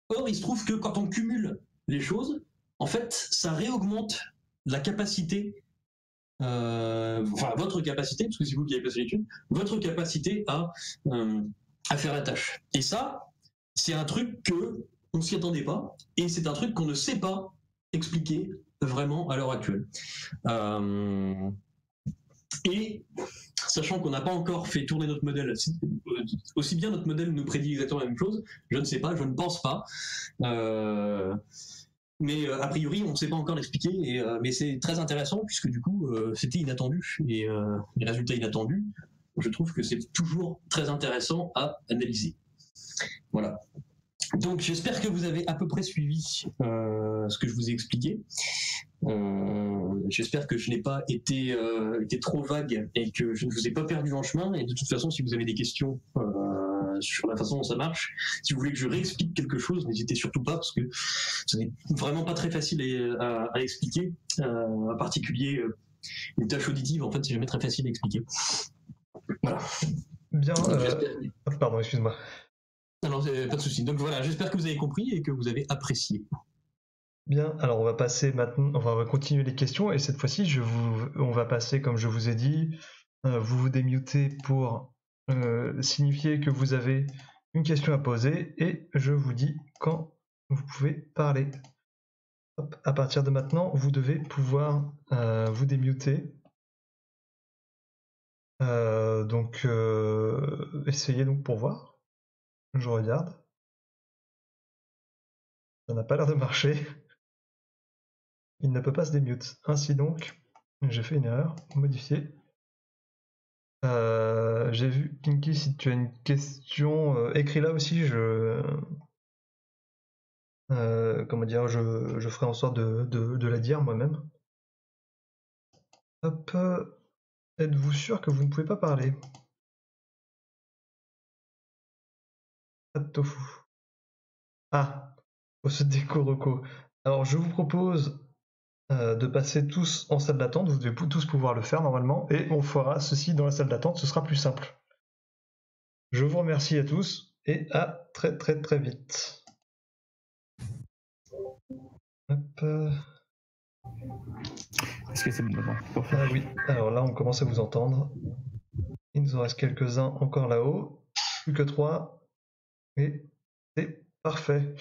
Or, il se trouve que quand on cumule les choses, en fait, ça réaugmente la capacité, votre capacité, parce que c'est vous qui avez passé l'étude, votre capacité à faire la tâche. Et ça, c'est un truc qu'on ne s'y attendait pas, et c'est un truc qu'on ne sait pas expliquer vraiment à l'heure actuelle. Et sachant qu'on n'a pas encore fait tourner notre modèle, aussi bien notre modèle nous prédit exactement la même chose, je ne sais pas, je ne pense pas. Mais a priori, on ne sait pas encore l'expliquer, mais c'est très intéressant puisque du coup, c'était inattendu. Et les résultats inattendus, je trouve que c'est toujours très intéressant à analyser. Voilà. Donc j'espère que vous avez à peu près suivi ce que je vous ai expliqué. J'espère que je n'ai pas été trop vague et que je ne vous ai pas perdu en chemin. Et de toute façon, si vous avez des questions sur la façon dont ça marche, si vous voulez que je réexplique quelque chose, n'hésitez surtout pas, parce que ce n'est vraiment pas très facile à expliquer. En particulier, une tâche auditive, en fait, c'est jamais très facile à expliquer. Voilà. Bien. Pardon, excuse-moi. Non, pas de souci. Donc voilà, j'espère que vous avez compris et que vous avez apprécié. Bien, alors on va passer maintenant, on va continuer les questions et cette fois-ci, on va passer, comme je vous ai dit, vous vous démutez pour signifier que vous avez une question à poser et je vous dis quand vous pouvez parler. Hop, à partir de maintenant, vous devez pouvoir vous démuter. Donc, essayez donc pour voir. Je regarde. Ça n'a pas l'air de marcher. Il ne peut pas se démute. Ainsi donc, j'ai fait une erreur. Modifier. J'ai vu, Pinky, si tu as une question, écris-la aussi. Comment dire, je ferai en sorte de la dire moi-même. Hop. Êtes-vous sûr que vous ne pouvez pas parler? Pas de tofu. Ah, faut se déco-reco. Alors, je vous propose de passer tous en salle d'attente. Vous devez tous pouvoir le faire normalement. Et on fera ceci dans la salle d'attente. Ce sera plus simple. Je vous remercie à tous et à très très très vite. Hop. Est-ce que c'est bon moment Ah oui, alors là on commence à vous entendre. Il nous en reste quelques-uns encore là-haut. Plus que 3. Et c'est parfait.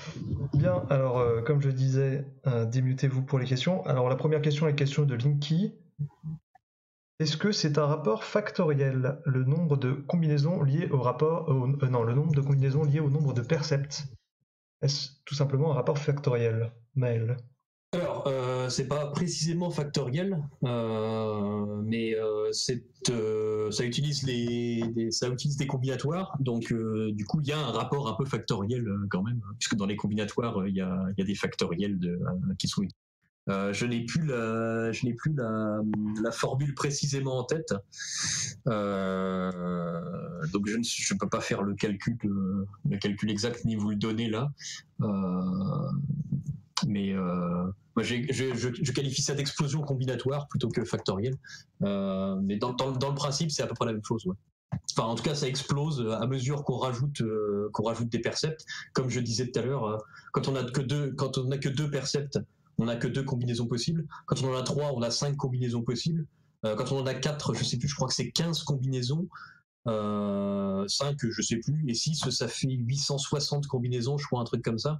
Bien, alors comme je disais, démutez-vous pour les questions. Alors la première question est la question de Linky. Est-ce que c'est un rapport factoriel, le nombre de combinaisons liées au rapport... non, le nombre de combinaisons liées au nombre de percepts? Est-ce tout simplement un rapport factoriel, Maël? Alors, c'est pas précisément factoriel, mais ça utilise des combinatoires, donc du coup il y a un rapport un peu factoriel quand même, puisque dans les combinatoires il y a des factoriels qui sont utilisés. Je n'ai plus la formule précisément en tête, donc je ne peux pas faire le calcul exact ni vous le donner là. Mais moi je qualifie ça d'explosion combinatoire plutôt que factorielle. Mais dans le principe, c'est à peu près la même chose. Ouais. Enfin, en tout cas, ça explose à mesure qu'on rajoute des percepts. Comme je disais tout à l'heure, quand on n'a que deux percepts, on n'a que 2 combinaisons possibles. Quand on en a 3, on a 5 combinaisons possibles. Quand on en a 4, je sais plus, je crois que c'est 15 combinaisons. 5, je sais plus, et 6, ça fait 860 combinaisons, je crois, un truc comme ça.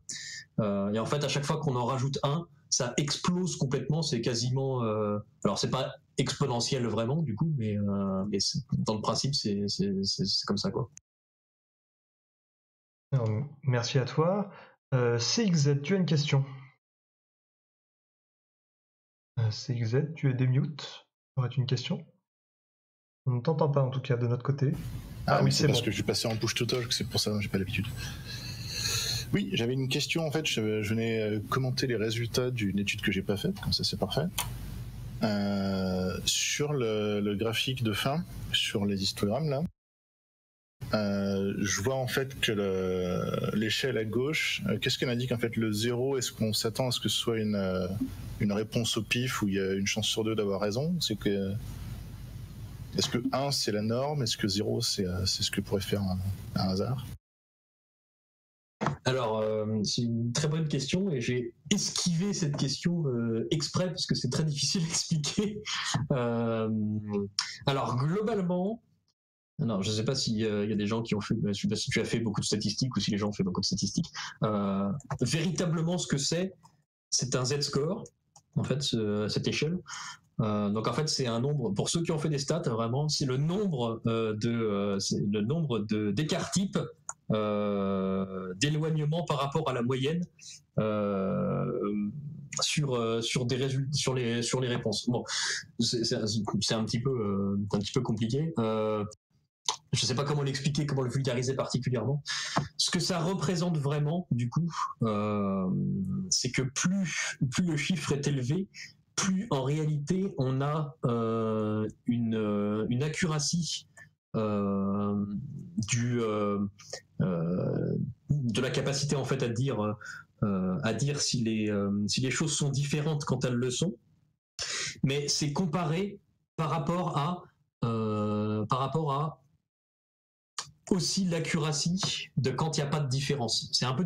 Et en fait, à chaque fois qu'on en rajoute un, ça explose complètement, c'est quasiment... alors, c'est pas exponentiel vraiment, du coup, mais dans le principe, c'est comme ça, quoi. Alors, merci à toi. CXZ, tu as une question? CXZ, tu es démute. Aurais-tu une question? On ne t'entend pas en tout cas de notre côté. Ah oui, c'est parce que je suis passé en push to talk, c'est pour ça, j'ai pas l'habitude. Oui, j'avais une question en fait, je venais commenter les résultats d'une étude que j'ai pas faite, comme ça c'est parfait. Sur le graphique de fin, sur les histogrammes là, je vois en fait que l'échelle à gauche, qu'est-ce qu'elle indique en fait? Le 0, est-ce qu'on s'attend à ce que ce soit une réponse au pif où il y a une chance sur 2 d'avoir raison? Est-ce que 1 c'est la norme? Est-ce que 0 c'est ce que pourrait faire un hasard? Alors, c'est une très bonne question et j'ai esquivé cette question exprès parce que c'est très difficile à expliquer. Alors, globalement, non, je ne sais pas s'il y a des gens qui ont fait, je ne sais pas si tu as fait beaucoup de statistiques ou si les gens ont fait beaucoup de statistiques. Véritablement, ce que c'est un Z-score, en fait, cette échelle. Donc en fait c'est un nombre, pour ceux qui ont fait des stats vraiment, c'est le nombre d'écarts types d'éloignement par rapport à la moyenne sur les réponses. Bon, c'est un petit peu compliqué. Je ne sais pas comment l'expliquer, comment le vulgariser particulièrement. Ce que ça représente vraiment, du coup, c'est que plus le chiffre est élevé, plus en réalité on a une accuracy de la capacité en fait à dire si les choses sont différentes quand elles le sont, mais c'est comparé par rapport à aussi l'accuracy de quand il n'y a pas de différence. C'est un peu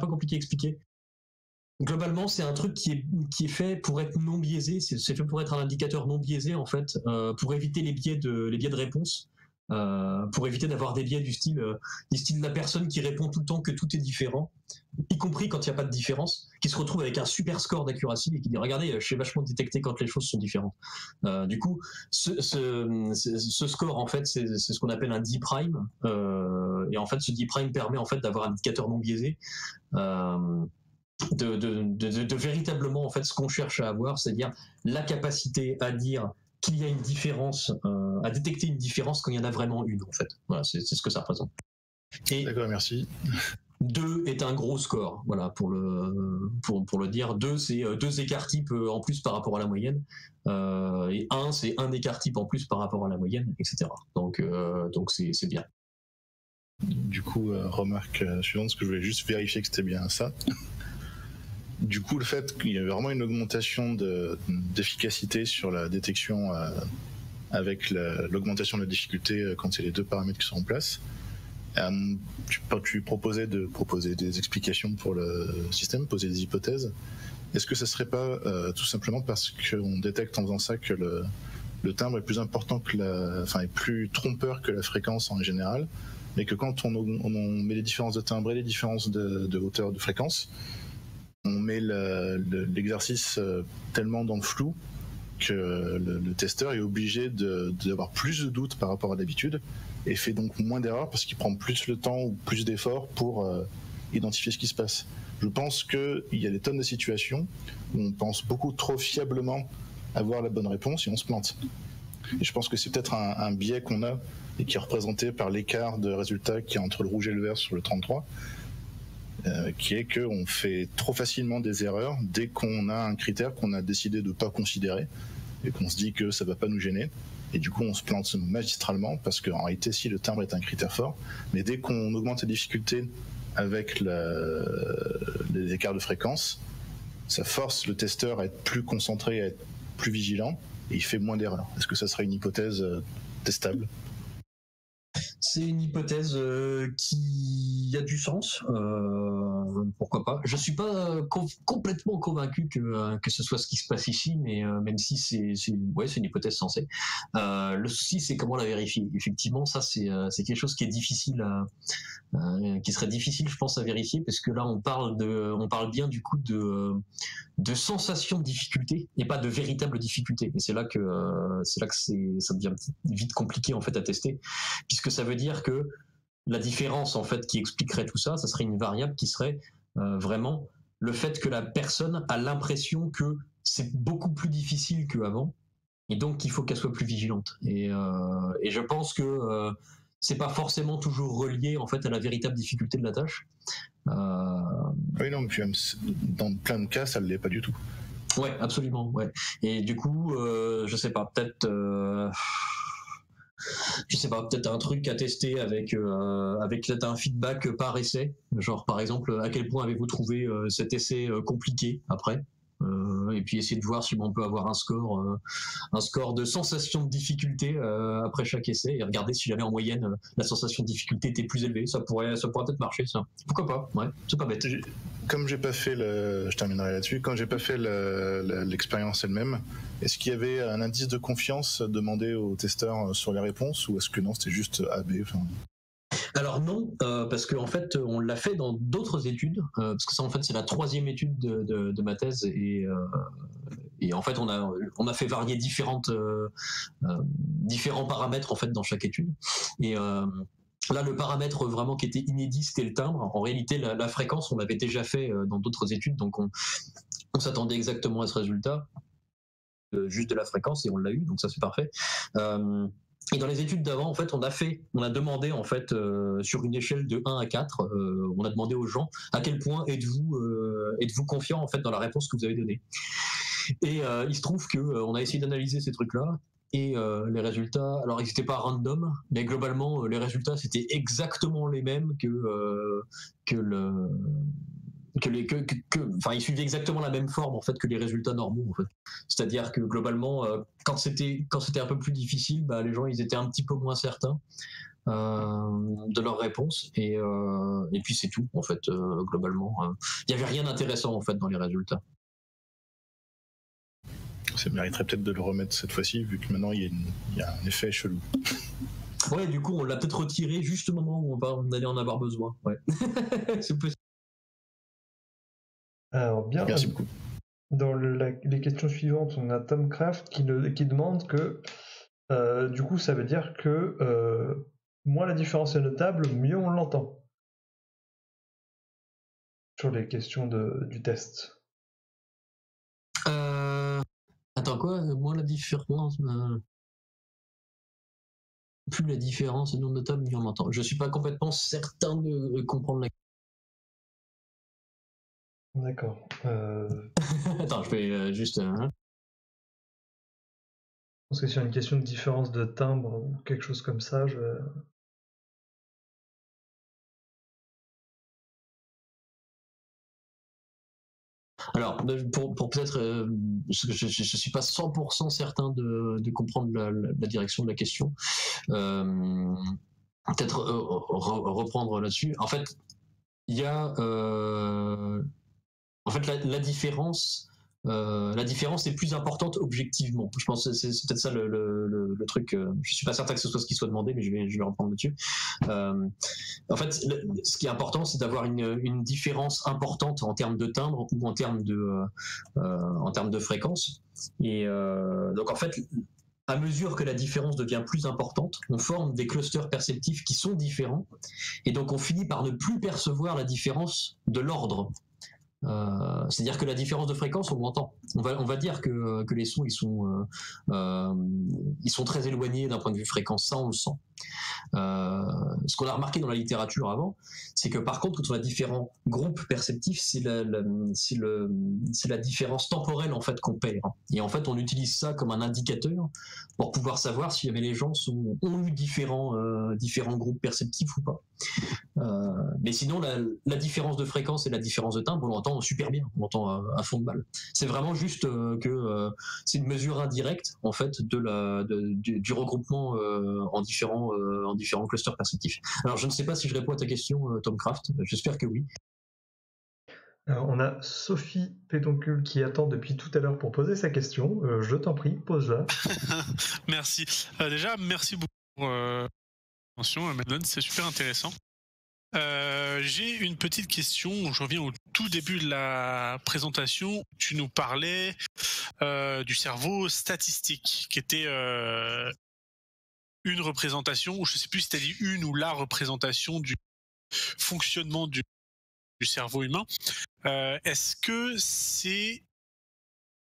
compliqué à expliquer. Globalement, c'est un truc qui est fait pour être non biaisé. C'est fait pour être un indicateur non biaisé en fait, pour éviter les biais de réponse, pour éviter d'avoir des biais du style de la personne qui répond tout le temps que tout est différent, y compris quand il n'y a pas de différence, qui se retrouve avec un super score d'accuracy et qui dit regardez, je sais vachement détecter quand les choses sont différentes. Du coup, ce score en fait, c'est ce qu'on appelle un D prime, et en fait, ce D prime permet en fait d'avoir un indicateur non biaisé. De véritablement en fait ce qu'on cherche à avoir, c'est-à-dire la capacité à dire qu'il y a une différence, à détecter une différence quand il y en a vraiment une en fait. Voilà, c'est ce que ça représente. Et d'accord, merci. 2 est un gros score, voilà, pour le dire. 2 c'est 2 écarts types en plus par rapport à la moyenne, et 1 c'est 1 écart type en plus par rapport à la moyenne, etc. Donc c'est bien. Du coup, remarque suivante, parce que je voulais juste vérifier que c'était bien ça. du coup, le fait qu'il y ait vraiment une augmentation d'efficacité sur la détection avec l'augmentation de la difficulté quand c'est les deux paramètres qui sont en place, tu proposais de proposer des explications pour le système, poser des hypothèses. Est-ce que ça serait pas tout simplement parce qu'on détecte en faisant ça que le timbre est plus important est plus trompeur que la fréquence en général, mais que quand on met les différences de timbre et les différences de hauteur de fréquence, on met l'exercice tellement dans le flou que le testeur est obligé d'avoir plus de doutes par rapport à d'habitude et fait donc moins d'erreurs parce qu'il prend plus le temps ou plus d'efforts pour identifier ce qui se passe. Je pense qu'il y a des tonnes de situations où on pense beaucoup trop fiablement avoir la bonne réponse et on se plante. Et je pense que c'est peut-être un biais qu'on a et qui est représenté par l'écart de résultats qui est entre le rouge et le vert sur le 33, qui est qu'on fait trop facilement des erreurs dès qu'on a un critère qu'on a décidé de ne pas considérer et qu'on se dit que ça ne va pas nous gêner. Et du coup, on se plante magistralement parce qu'en réalité, si le timbre est un critère fort, mais dès qu'on augmente la difficulté avec les écarts de fréquence, ça force le testeur à être plus concentré, à être plus vigilant, et il fait moins d'erreurs. Est-ce que ça serait une hypothèse testable ? C'est une hypothèse qui a du sens, pourquoi pas. Je suis pas complètement convaincu que ce soit ce qui se passe ici, mais même si c'est une hypothèse sensée. Le souci, c'est comment la vérifier. Effectivement, ça c'est quelque chose qui est difficile qui serait difficile, je pense, à vérifier, parce que là on parle bien du coup de sensation de difficulté et pas de véritable difficulté. Et c'est là que ça devient vite compliqué en fait à tester, puisque ça veut dire que la différence en fait qui expliquerait tout ça, ça serait une variable qui serait vraiment le fait que la personne a l'impression que c'est beaucoup plus difficile qu'avant, et donc il faut qu'elle soit plus vigilante. Et je pense que c'est pas forcément toujours relié en fait à la véritable difficulté de la tâche. Oui, non, puis même dans plein de cas, ça ne l'est pas du tout. Ouais, absolument, ouais. Et du coup, je sais pas, peut-être un truc à tester avec peut-être un feedback par essai, genre par exemple à quel point avez-vous trouvé cet essai compliqué après, et puis essayer de voir si on peut avoir un score de sensation de difficulté après chaque essai, et regarder si jamais en moyenne la sensation de difficulté était plus élevée. Ça pourrait peut-être marcher, ça. Pourquoi pas, ouais, c'est pas bête. Comme j'ai pas fait je terminerai là-dessus, quand j'ai pas fait l'expérience elle-même, est-ce qu'il y avait un indice de confiance demandé aux testeurs sur les réponses, ou est-ce que non, c'était juste A, B, enfin... Alors non, parce qu'en fait, on l'a fait dans d'autres études, parce que ça, en fait, c'est la 3e étude de ma thèse, et en fait, on a fait varier différents paramètres en fait dans chaque étude. Et là, le paramètre vraiment qui était inédit, c'était le timbre. En réalité, la fréquence, on l'avait déjà fait dans d'autres études, donc on s'attendait exactement à ce résultat, juste de la fréquence, et on l'a eu, donc ça c'est parfait. Et dans les études d'avant, en fait, on a demandé, en fait, sur une échelle de 1 à 4, on a demandé aux gens à quel point êtes-vous confiant, en fait, dans la réponse que vous avez donnée. Et il se trouve que on a essayé d'analyser ces trucs-là, et les résultats, alors ils n'étaient pas random, mais globalement, les résultats, c'était exactement les mêmes ils suivaient exactement la même forme en fait que les résultats normaux, en fait. C'est-à-dire que globalement, quand c'était un peu plus difficile, les gens ils étaient un petit peu moins certains de leur réponse, et puis c'est tout en fait. Globalement, il n'y avait rien d'intéressant en fait dans les résultats. Ça mériterait peut-être de le remettre cette fois-ci, vu que maintenant il y a un effet chelou. Ouais, du coup on l'a peut-être retiré juste au moment où on allait en avoir besoin. Ouais. C'est possible. Alors bien. Merci beaucoup. Dans les questions suivantes, on a Tom Craft qui demande que du coup ça veut dire que moins la différence est notable, mieux on l'entend. Sur les questions du test. Attends, quoi? Moins la différence... Plus la différence est non notable, mieux on l'entend. Je suis pas complètement certain de comprendre la... D'accord. Attends, je fais juste... Je pense que sur une question de différence de timbre ou quelque chose comme ça, Alors, pour peut-être, je suis pas 100% certain de comprendre la direction de la question. Peut-être reprendre là-dessus. En fait, il y a en fait la différence. La différence est plus importante objectivement. Je pense que c'est peut-être ça le truc. Je suis pas certain que ce soit ce qui soit demandé, mais je vais reprendre là-dessus. En fait, ce qui est important, c'est d'avoir une différence importante en termes de timbre ou en termes de fréquence. Et donc en fait, à mesure que la différence devient plus importante, on forme des clusters perceptifs qui sont différents, et donc on finit par ne plus percevoir la différence de l'ordre. C'est-à-dire que la différence de fréquence, on l'entend. On va dire que les sons ils sont très éloignés d'un point de vue fréquence, ça on le sent. Ce qu'on a remarqué dans la littérature avant, c'est que par contre, quand on a différents groupes perceptifs, c'est la différence temporelle en fait qu'on perd. Et en fait, on utilise ça comme un indicateur pour pouvoir savoir si jamais les gens ont eu différents groupes perceptifs ou pas. Mais sinon, la différence de fréquence et la différence de timbre, on l'entend super bien, on l'entend à fond de balle. C'est vraiment juste que c'est une mesure indirecte en fait du regroupement en différents clusters perceptifs. Alors, je ne sais pas si je réponds à ta question, Tom Craft. J'espère que oui. Alors, on a Sophie Pétoncule qui attend depuis tout à l'heure pour poser sa question. Je t'en prie, pose-la. Merci. Déjà, merci beaucoup pour l'attention, Madeline, c'est super intéressant. J'ai une petite question. Je reviens au tout début de la présentation. Tu nous parlais du cerveau statistique, qui était une représentation, ou je ne sais plus si tu as dit une ou la représentation du fonctionnement du cerveau humain. Est-ce que c'est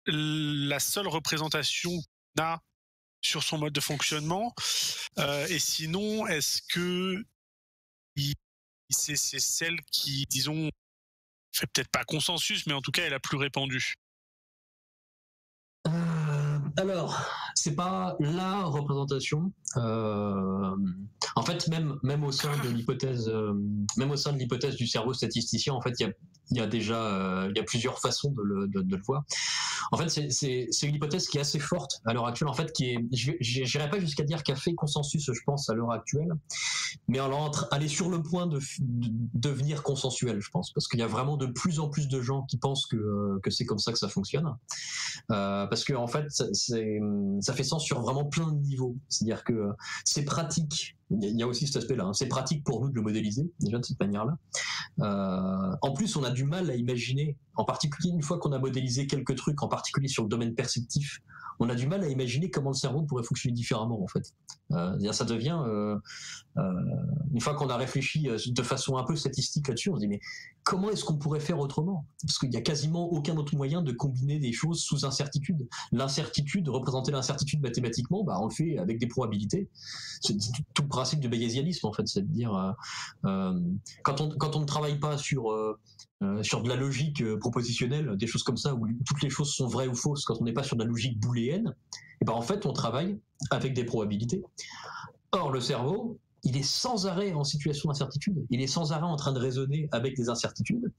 la seule représentation qu'on a sur son mode de fonctionnement, et sinon, est-ce que c'est celle qui, disons, fait peut-être pas consensus, mais en tout cas est la plus répandue? Alors, c'est pas la représentation. En fait, même au sein de l'hypothèse, du cerveau statisticien, en fait, il y a plusieurs façons de le voir. En fait, c'est une hypothèse qui est assez forte à l'heure actuelle. En fait, j'irais pas jusqu'à dire qu'elle fait consensus, je pense, à l'heure actuelle, mais elle est sur le point de devenir consensuelle, je pense, parce qu'il y a vraiment de plus en plus de gens qui pensent que c'est comme ça que ça fonctionne, parce que en fait, ça fait sens sur vraiment plein de niveaux. C'est-à-dire que c'est pratique. Il y a aussi cet aspect-là. Hein. C'est pratique pour nous de le modéliser, déjà de cette manière-là. En plus, on a du mal à imaginer, en particulier une fois qu'on a modélisé quelques trucs, en particulier sur le domaine perceptif, on a du mal à imaginer comment le cerveau pourrait fonctionner différemment, en fait. Ça devient, une fois qu'on a réfléchi de façon un peu statistique là-dessus, on se dit mais comment est-ce qu'on pourrait faire autrement? Parce qu'il n'y a quasiment aucun autre moyen de combiner des choses sous incertitude. L'incertitude, représenter l'incertitude mathématiquement, on le fait avec des probabilités. C'est tout le principe du bayésianisme, en fait, c'est de dire quand on ne travaille pas sur de la logique propositionnelle, des choses comme ça, où toutes les choses sont vraies ou fausses, quand on n'est pas sur de la logique booléenne, et en fait, on travaille avec des probabilités. Or, le cerveau, il est sans arrêt en situation d'incertitude. Il est sans arrêt en train de raisonner avec des incertitudes.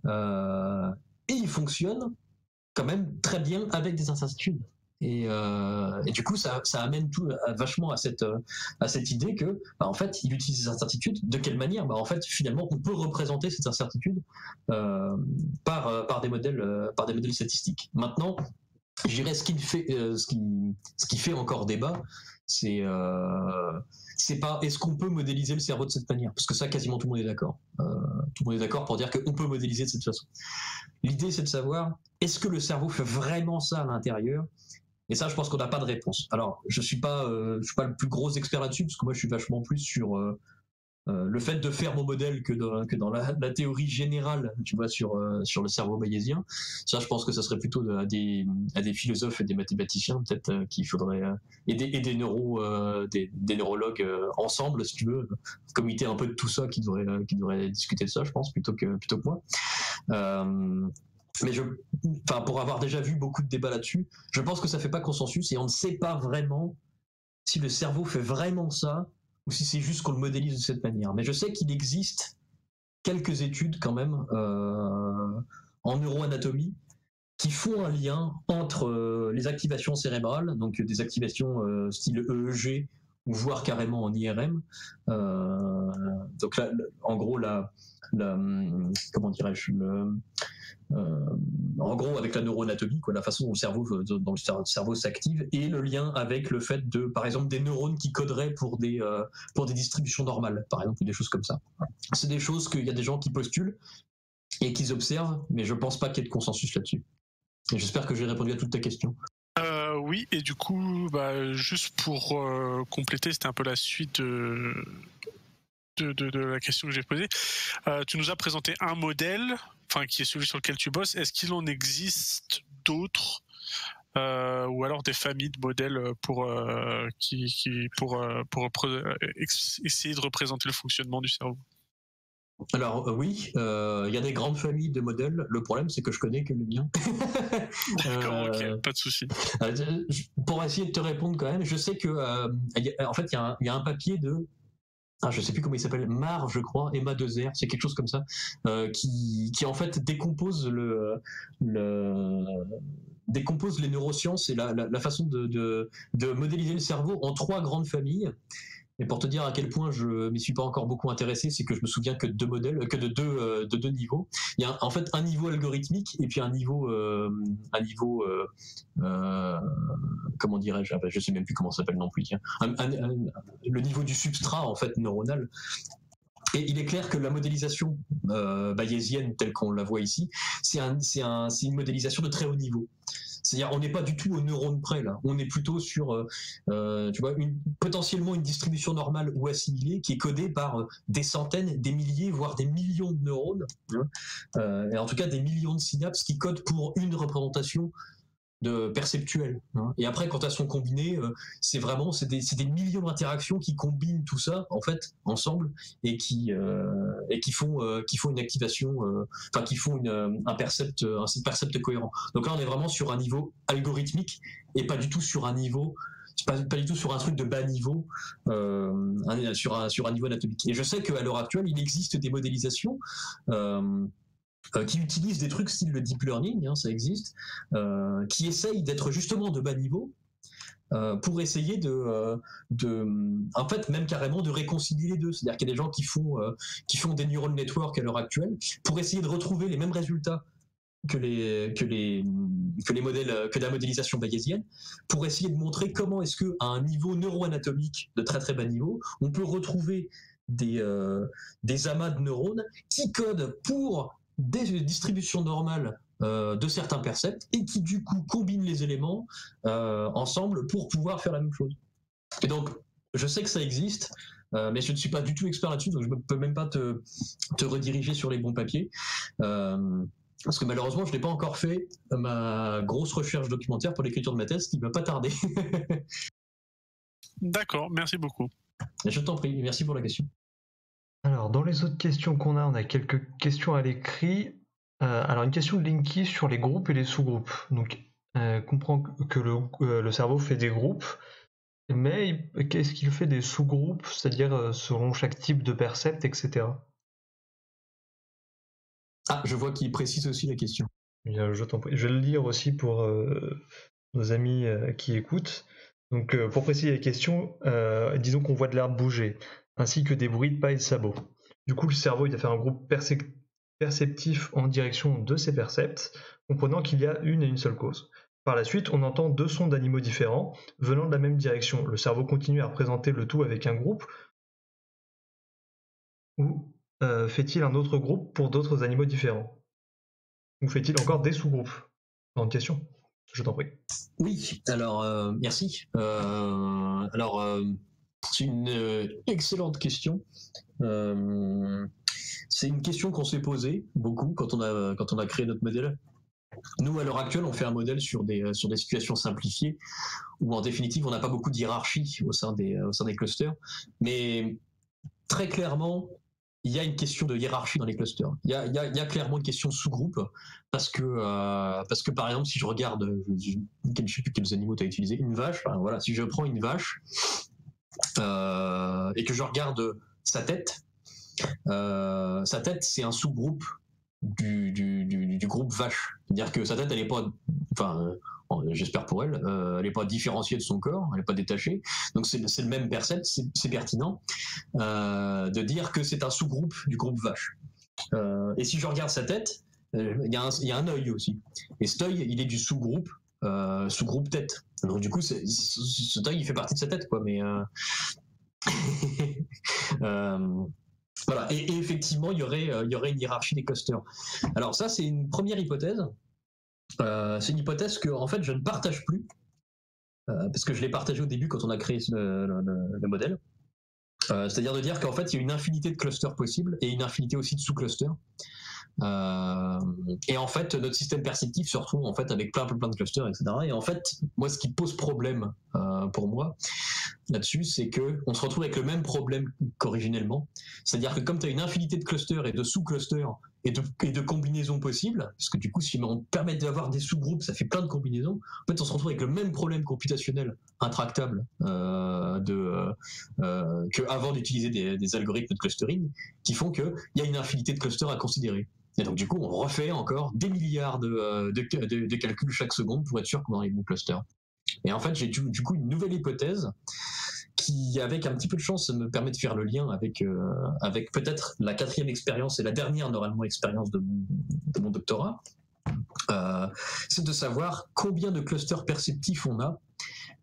Et il fonctionne quand même très bien avec des incertitudes. Et du coup, ça amène tout vachement à cette idée que, en fait, il utilise ces incertitudes. De quelle manière? En fait, finalement, on peut représenter cette incertitude par des modèles statistiques. Maintenant, je dirais ce qui fait encore débat, c'est pas est-ce qu'on peut modéliser le cerveau de cette manière, parce que ça, quasiment tout le monde est d'accord. Tout le monde est d'accord pour dire qu'on peut modéliser de cette façon. L'idée, c'est de savoir est-ce que le cerveau fait vraiment ça à l'intérieur. Et ça, je pense qu'on n'a pas de réponse. Alors, je suis pas le plus gros expert là-dessus, parce que moi, je suis vachement plus sur le fait de faire mon modèle que dans la théorie générale, tu vois, sur le cerveau bayésien. Ça, je pense que ça serait plutôt à des philosophes et des mathématiciens, peut-être, qu'il faudrait et des neurologues ensemble, si tu veux, comité un peu de tout ça, qui devrait discuter de ça, je pense, plutôt que moi. Mais pour avoir déjà vu beaucoup de débats là-dessus, je pense que ça fait pas consensus et on ne sait pas vraiment si le cerveau fait vraiment ça ou si c'est juste qu'on le modélise de cette manière. Mais je sais qu'il existe quelques études quand même en neuroanatomie qui font un lien entre les activations cérébrales, donc des activations style EEG ou voire carrément en IRM. Donc là, en gros, comment dirais-je, en gros, avec la neuroanatomie, quoi, la façon dont le cerveau s'active, et le lien avec le fait de, par exemple, des neurones qui coderaient pour des distributions normales, par exemple, ou des choses comme ça. C'est des choses qu'il y a des gens qui postulent et qu'ils observent, mais je pense pas qu'il y ait de consensus là-dessus. Et j'espère que j'ai répondu à toutes tes questions. Oui, et du coup, juste pour compléter, c'était un peu la suite de la question que j'ai posée. Tu nous as présenté un modèle, qui est celui sur lequel tu bosses. Est-ce qu'il en existe d'autres, ou alors des familles de modèles pour essayer de représenter le fonctionnement du cerveau? Alors oui, il y a des grandes familles de modèles. Le problème, c'est que je connais que le mien. D'accord, ok, pas de souci. Pour essayer de te répondre quand même, je sais que en fait, il y a un papier de je sais plus comment il s'appelle, Mar, je crois, Emma Dezer, c'est quelque chose comme ça, qui en fait décompose décompose les neurosciences et la façon de modéliser le cerveau en 3 grandes familles. Et pour te dire à quel point je m'y suis pas encore beaucoup intéressé, c'est que je me souviens que de 2 modèles, que de deux niveaux. Il y a en fait un niveau algorithmique et puis un niveau comment dirais-je, je sais même plus comment ça s'appelle non plus. Le niveau du substrat en fait neuronal. Et il est clair que la modélisation bayésienne telle qu'on la voit ici, c'est une modélisation de très haut niveau. C'est-à-dire, on n'est pas du tout aux neurones près là. On est plutôt sur, tu vois, potentiellement une distribution normale ou assimilée qui est codée par des centaines, des milliers, voire des millions de neurones, et en tout cas des millions de synapses qui codent pour une représentation perceptuelle. Et après, quand elles sont combinées, c'est des millions d'interactions qui combinent tout ça en fait ensemble et qui font une activation, qui font un percept cohérent. Donc là, on est vraiment sur un niveau algorithmique et pas du tout sur un niveau. Pas du tout sur un truc de bas niveau, sur un niveau anatomique. Et je sais qu'à l'heure actuelle, il existe des modélisations qui utilisent des trucs style le deep learning, ça existe, qui essayent d'être justement de bas niveau pour essayer en fait, même carrément de réconcilier les deux. C'est-à-dire qu'il y a des gens qui font des neural networks à l'heure actuelle pour essayer de retrouver les mêmes résultats que les modèles, que la modélisation bayésienne, pour essayer de montrer comment est-ce que à un niveau neuroanatomique de très très bas niveau, on peut retrouver des amas de neurones qui codent pour des distributions normales de certains percepts et qui du coup combinent les éléments ensemble pour pouvoir faire la même chose. Et donc je sais que ça existe, mais je ne suis pas du tout expert là-dessus, donc je ne peux même pas te rediriger sur les bons papiers. Parce que malheureusement, je n'ai pas encore fait ma grosse recherche documentaire pour l'écriture de ma thèse, qui ne va pas tarder. D'accord, merci beaucoup. Et je t'en prie, merci pour la question. Alors, dans les autres questions qu'on a, on a quelques questions à l'écrit. Alors, une question de Linky sur les groupes et les sous-groupes. Donc, comprend que le cerveau fait des groupes, mais qu'est-ce qu'il fait des sous-groupes, c'est-à-dire selon chaque type de percept, etc. Ah, je vois qu'il précise aussi la question. Bien, je t'en prie. Je vais le lire aussi pour nos amis qui écoutent. Donc, pour préciser les questions, disons qu'on voit de l'herbe bouger, ainsi que des bruits de pas et de sabots. Du coup, le cerveau il va faire un groupe perceptif en direction de ces percepts, comprenant qu'il y a une et une seule cause. Par la suite, on entend 2 sons d'animaux différents venant de la même direction. Le cerveau continue à représenter le tout avec un groupe, ou fait-il un autre groupe pour d'autres animaux différents? Ou fait-il encore des sous-groupes? Grande question, je t'en prie. Oui, alors merci. C'est une excellente question. C'est une question qu'on s'est posée beaucoup quand on a créé notre modèle. Nous, à l'heure actuelle, on fait un modèle sur des situations simplifiées où, en définitive, on n'a pas beaucoup de hiérarchie au sein des clusters. Mais très clairement, il y a une question de hiérarchie dans les clusters. Il y a clairement une question de sous-groupe parce que par exemple, si je regarde, je ne sais plus quels animaux tu as utilisé, une vache, voilà, si je prends une vache et que je regarde sa tête, c'est un sous-groupe du groupe vache. C'est-à-dire que sa tête, elle est pas, enfin, j'espère pour elle, elle est pas différenciée de son corps, elle est pas détachée. Donc c'est le même percept, c'est pertinent de dire que c'est un sous-groupe du groupe vache. Et si je regarde sa tête, il y a un œil aussi. Et cet œil, il est du sous-groupe tête. Donc du coup, cet œil, il fait partie de sa tête, quoi. Mais voilà. Et effectivement, il y aurait une hiérarchie des clusters. Alors ça, c'est une première hypothèse. C'est une hypothèse que, en fait, je ne partage plus parce que je l'ai partagée au début quand on a créé le modèle. C'est-à-dire de dire qu'en fait, il y a une infinité de clusters possibles et une infinité aussi de sous-clusters. Et en fait, notre système perceptif se retrouve en fait avec plein de clusters, etc. Et en fait, moi, ce qui pose problème pour moi là-dessus, c'est que on se retrouve avec le même problème qu'originellement. C'est-à-dire que comme tu as une infinité de clusters et de sous-clusters et de combinaisons possibles, parce que du coup, si on permet d'avoir des sous-groupes, ça fait plein de combinaisons. En fait, on se retrouve avec le même problème computationnel intractable qu'avant d'utiliser des algorithmes de clustering qui font qu'il y a une infinité de clusters à considérer. Et donc du coup, on refait encore des milliards de calculs chaque seconde pour être sûr qu'on a les bons clusters. Et en fait, j'ai du coup une nouvelle hypothèse qui, avec un petit peu de chance, me permet de faire le lien avec peut-être la 4e expérience et la dernière, normalement, expérience de mon doctorat. C'est de savoir combien de clusters perceptifs on a.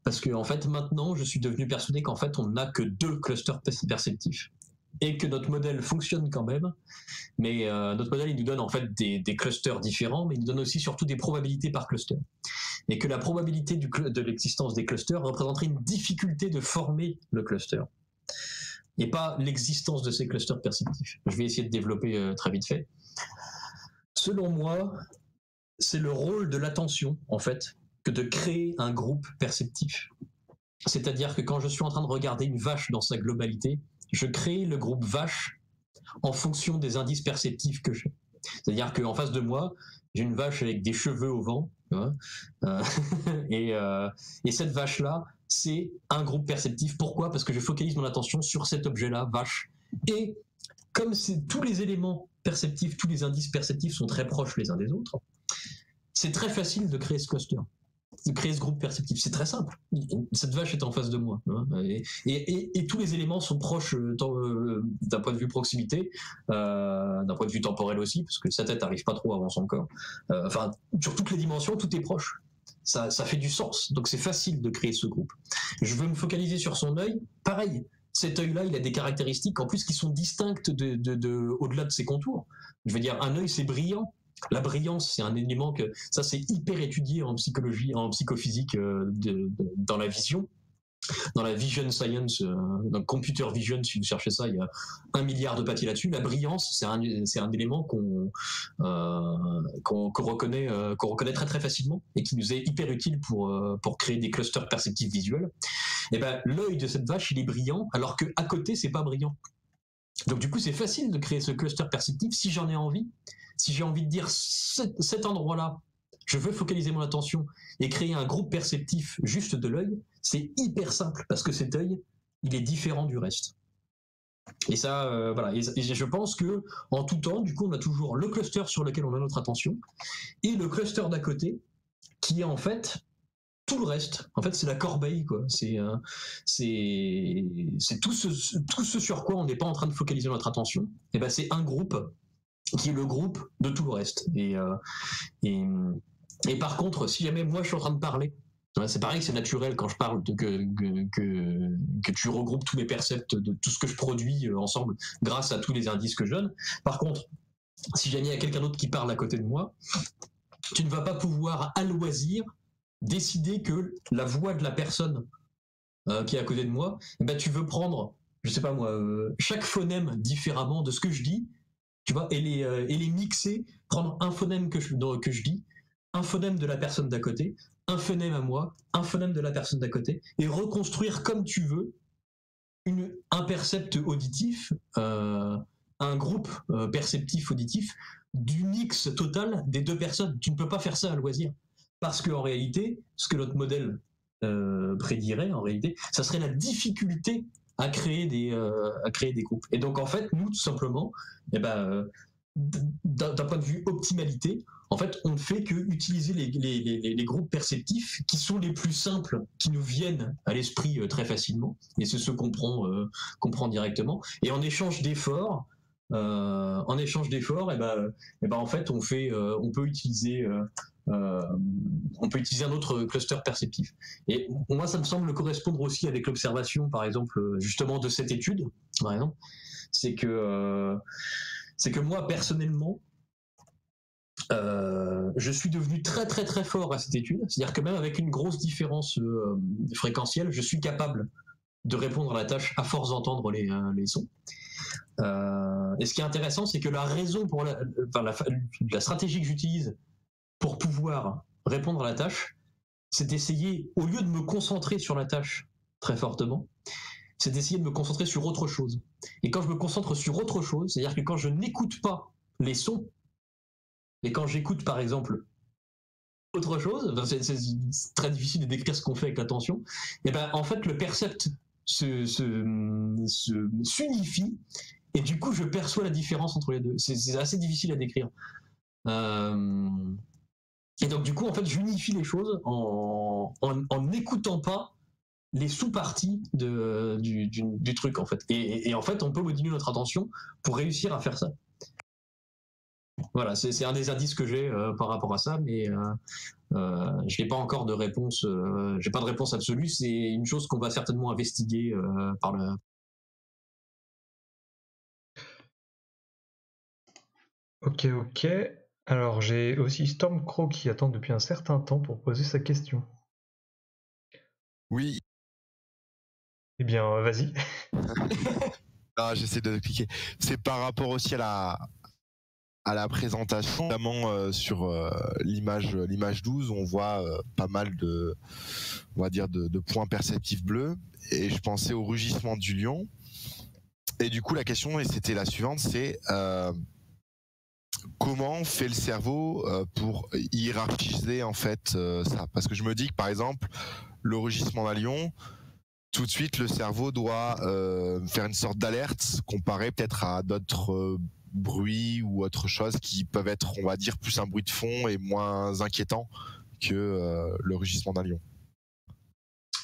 Parce que en fait, maintenant, je suis devenu persuadé qu'en fait, on n'a que 2 clusters perceptifs. Et que notre modèle fonctionne quand même, mais notre modèle, il nous donne en fait des clusters différents, mais il nous donne aussi surtout des probabilités par cluster. Et que la probabilité de l'existence des clusters représenterait une difficulté de former le cluster, et pas l'existence de ces clusters perceptifs. Je vais essayer de développer très vite fait. Selon moi, c'est le rôle de l'attention, en fait, que de créer un groupe perceptif. C'est-à-dire que quand je suis en train de regarder une vache dans sa globalité, je crée le groupe vache en fonction des indices perceptifs que j'ai. C'est-à-dire qu'en face de moi, j'ai une vache avec des cheveux au vent, et cette vache-là, c'est un groupe perceptif. Pourquoi ? Parce que je focalise mon attention sur cet objet-là, vache. Et comme tous les éléments perceptifs, tous les indices perceptifs sont très proches les uns des autres, c'est très facile de créer ce cluster, de créer ce groupe perceptif. C'est très simple. Cette vache est en face de moi, et tous les éléments sont proches d'un point de vue proximité, d'un point de vue temporel aussi, parce que sa tête n'arrive pas trop avant son corps. Enfin, sur toutes les dimensions, tout est proche. Ça fait du sens. Donc c'est facile de créer ce groupe. Je veux me focaliser sur son œil. Pareil. Cet œil-là, il a des caractéristiques en plus qui sont distinctes au-delà de ses contours. Je veux dire, un œil, c'est brillant. La brillance, c'est un élément ça c'est hyper étudié en psychologie, en psychophysique, dans la vision, dans la vision science, dans computer vision, si vous cherchez ça, il y a 1 milliard de papiers là-dessus. La brillance, c'est un élément qu'on reconnaît très très facilement et qui nous est hyper utile pour créer des clusters perceptifs visuels. Et ben l'œil de cette vache, il est brillant, alors que à côté, c'est pas brillant. Donc du coup, c'est facile de créer ce cluster perceptif si j'en ai envie. Si j'ai envie de dire cet endroit-là, je veux focaliser mon attention et créer un groupe perceptif juste de l'œil, c'est hyper simple parce que cet œil, il est différent du reste. Et ça, voilà. Et je pense que en tout temps, du coup, on a toujours le cluster sur lequel on a notre attention et le cluster d'à côté qui est en fait tout le reste. En fait, c'est la corbeille, quoi. C'est tout ce sur quoi on n'est pas en train de focaliser notre attention. Et ben, c'est un groupe qui est le groupe de tout le reste. Et par contre, si jamais moi je suis en train de parler, c'est pareil que c'est naturel quand je parle que tu regroupes tous les percepts de tout ce que je produis ensemble grâce à tous les indices que je donne. Par contre, si jamais il y a quelqu'un d'autre qui parle à côté de moi, tu ne vas pas pouvoir à loisir décider que la voix de la personne qui est à côté de moi, ben tu veux prendre, je sais pas moi, chaque phonème différemment de ce que je dis, tu vois, et les mixer, prendre un phonème que je dis, un phonème de la personne d'à côté, un phonème à moi, un phonème de la personne d'à côté, et reconstruire comme tu veux un percept auditif, un groupe perceptif auditif du mix total des 2 personnes. Tu ne peux pas faire ça à loisir. Parce qu'en réalité, ce que notre modèle prédirait, en réalité, ça serait la difficulté à créer des groupes. Et donc en fait, nous, tout simplement, d'un point point de vue optimalité, en fait, on ne fait que utiliser les groupes perceptifs qui sont les plus simples, qui nous viennent à l'esprit très facilement, et c'est ceux qu'on prend directement. Et en échange d'efforts, en fait, on peut utiliser un autre cluster perceptif. Et moi, ça me semble correspondre aussi avec l'observation, par exemple, justement de cette étude, par exemple, c'est que moi, personnellement, je suis devenu très très très fort à cette étude. C'est-à-dire que même avec une grosse différence fréquentielle, je suis capable de répondre à la tâche à force d'entendre les sons. Et ce qui est intéressant, c'est que la raison pour la stratégie que j'utilise pour pouvoir répondre à la tâche, c'est d'essayer, au lieu de me concentrer sur la tâche très fortement, c'est d'essayer de me concentrer sur autre chose. Et quand je me concentre sur autre chose, c'est-à-dire que quand je n'écoute pas les sons, et quand j'écoute par exemple autre chose, c'est très difficile de décrire ce qu'on fait avec l'attention, et ben en fait le percept s'unifie, et du coup je perçois la différence entre les deux. C'est assez difficile à décrire. Et donc du coup en fait j'unifie les choses en n'écoutant pas les sous-parties du truc en fait. Et en fait on peut moduler notre attention pour réussir à faire ça. Voilà, c'est un des indices que j'ai par rapport à ça, mais je n'ai pas encore de réponse. J'ai pas de réponse absolue. C'est une chose qu'on va certainement investiguer par le. Ok. Alors j'ai aussi Stormcrow qui attend depuis un certain temps pour poser sa question. Oui. Eh bien, vas-y. Ah, j'essaie de l'expliquer. C'est par rapport aussi à la présentation, notamment sur l'image 12, on voit pas mal de points perceptifs bleus, et je pensais au rugissement du lion. Et du coup, la question, et c'était la suivante, c'est comment fait le cerveau pour hiérarchiser en fait ça? Parce que je me dis que par exemple, le rugissement d'un lion, tout de suite, le cerveau doit faire une sorte d'alerte comparé peut-être à d'autres bruits ou autre chose qui peuvent être, on va dire, plus un bruit de fond et moins inquiétant que le rugissement d'un lion.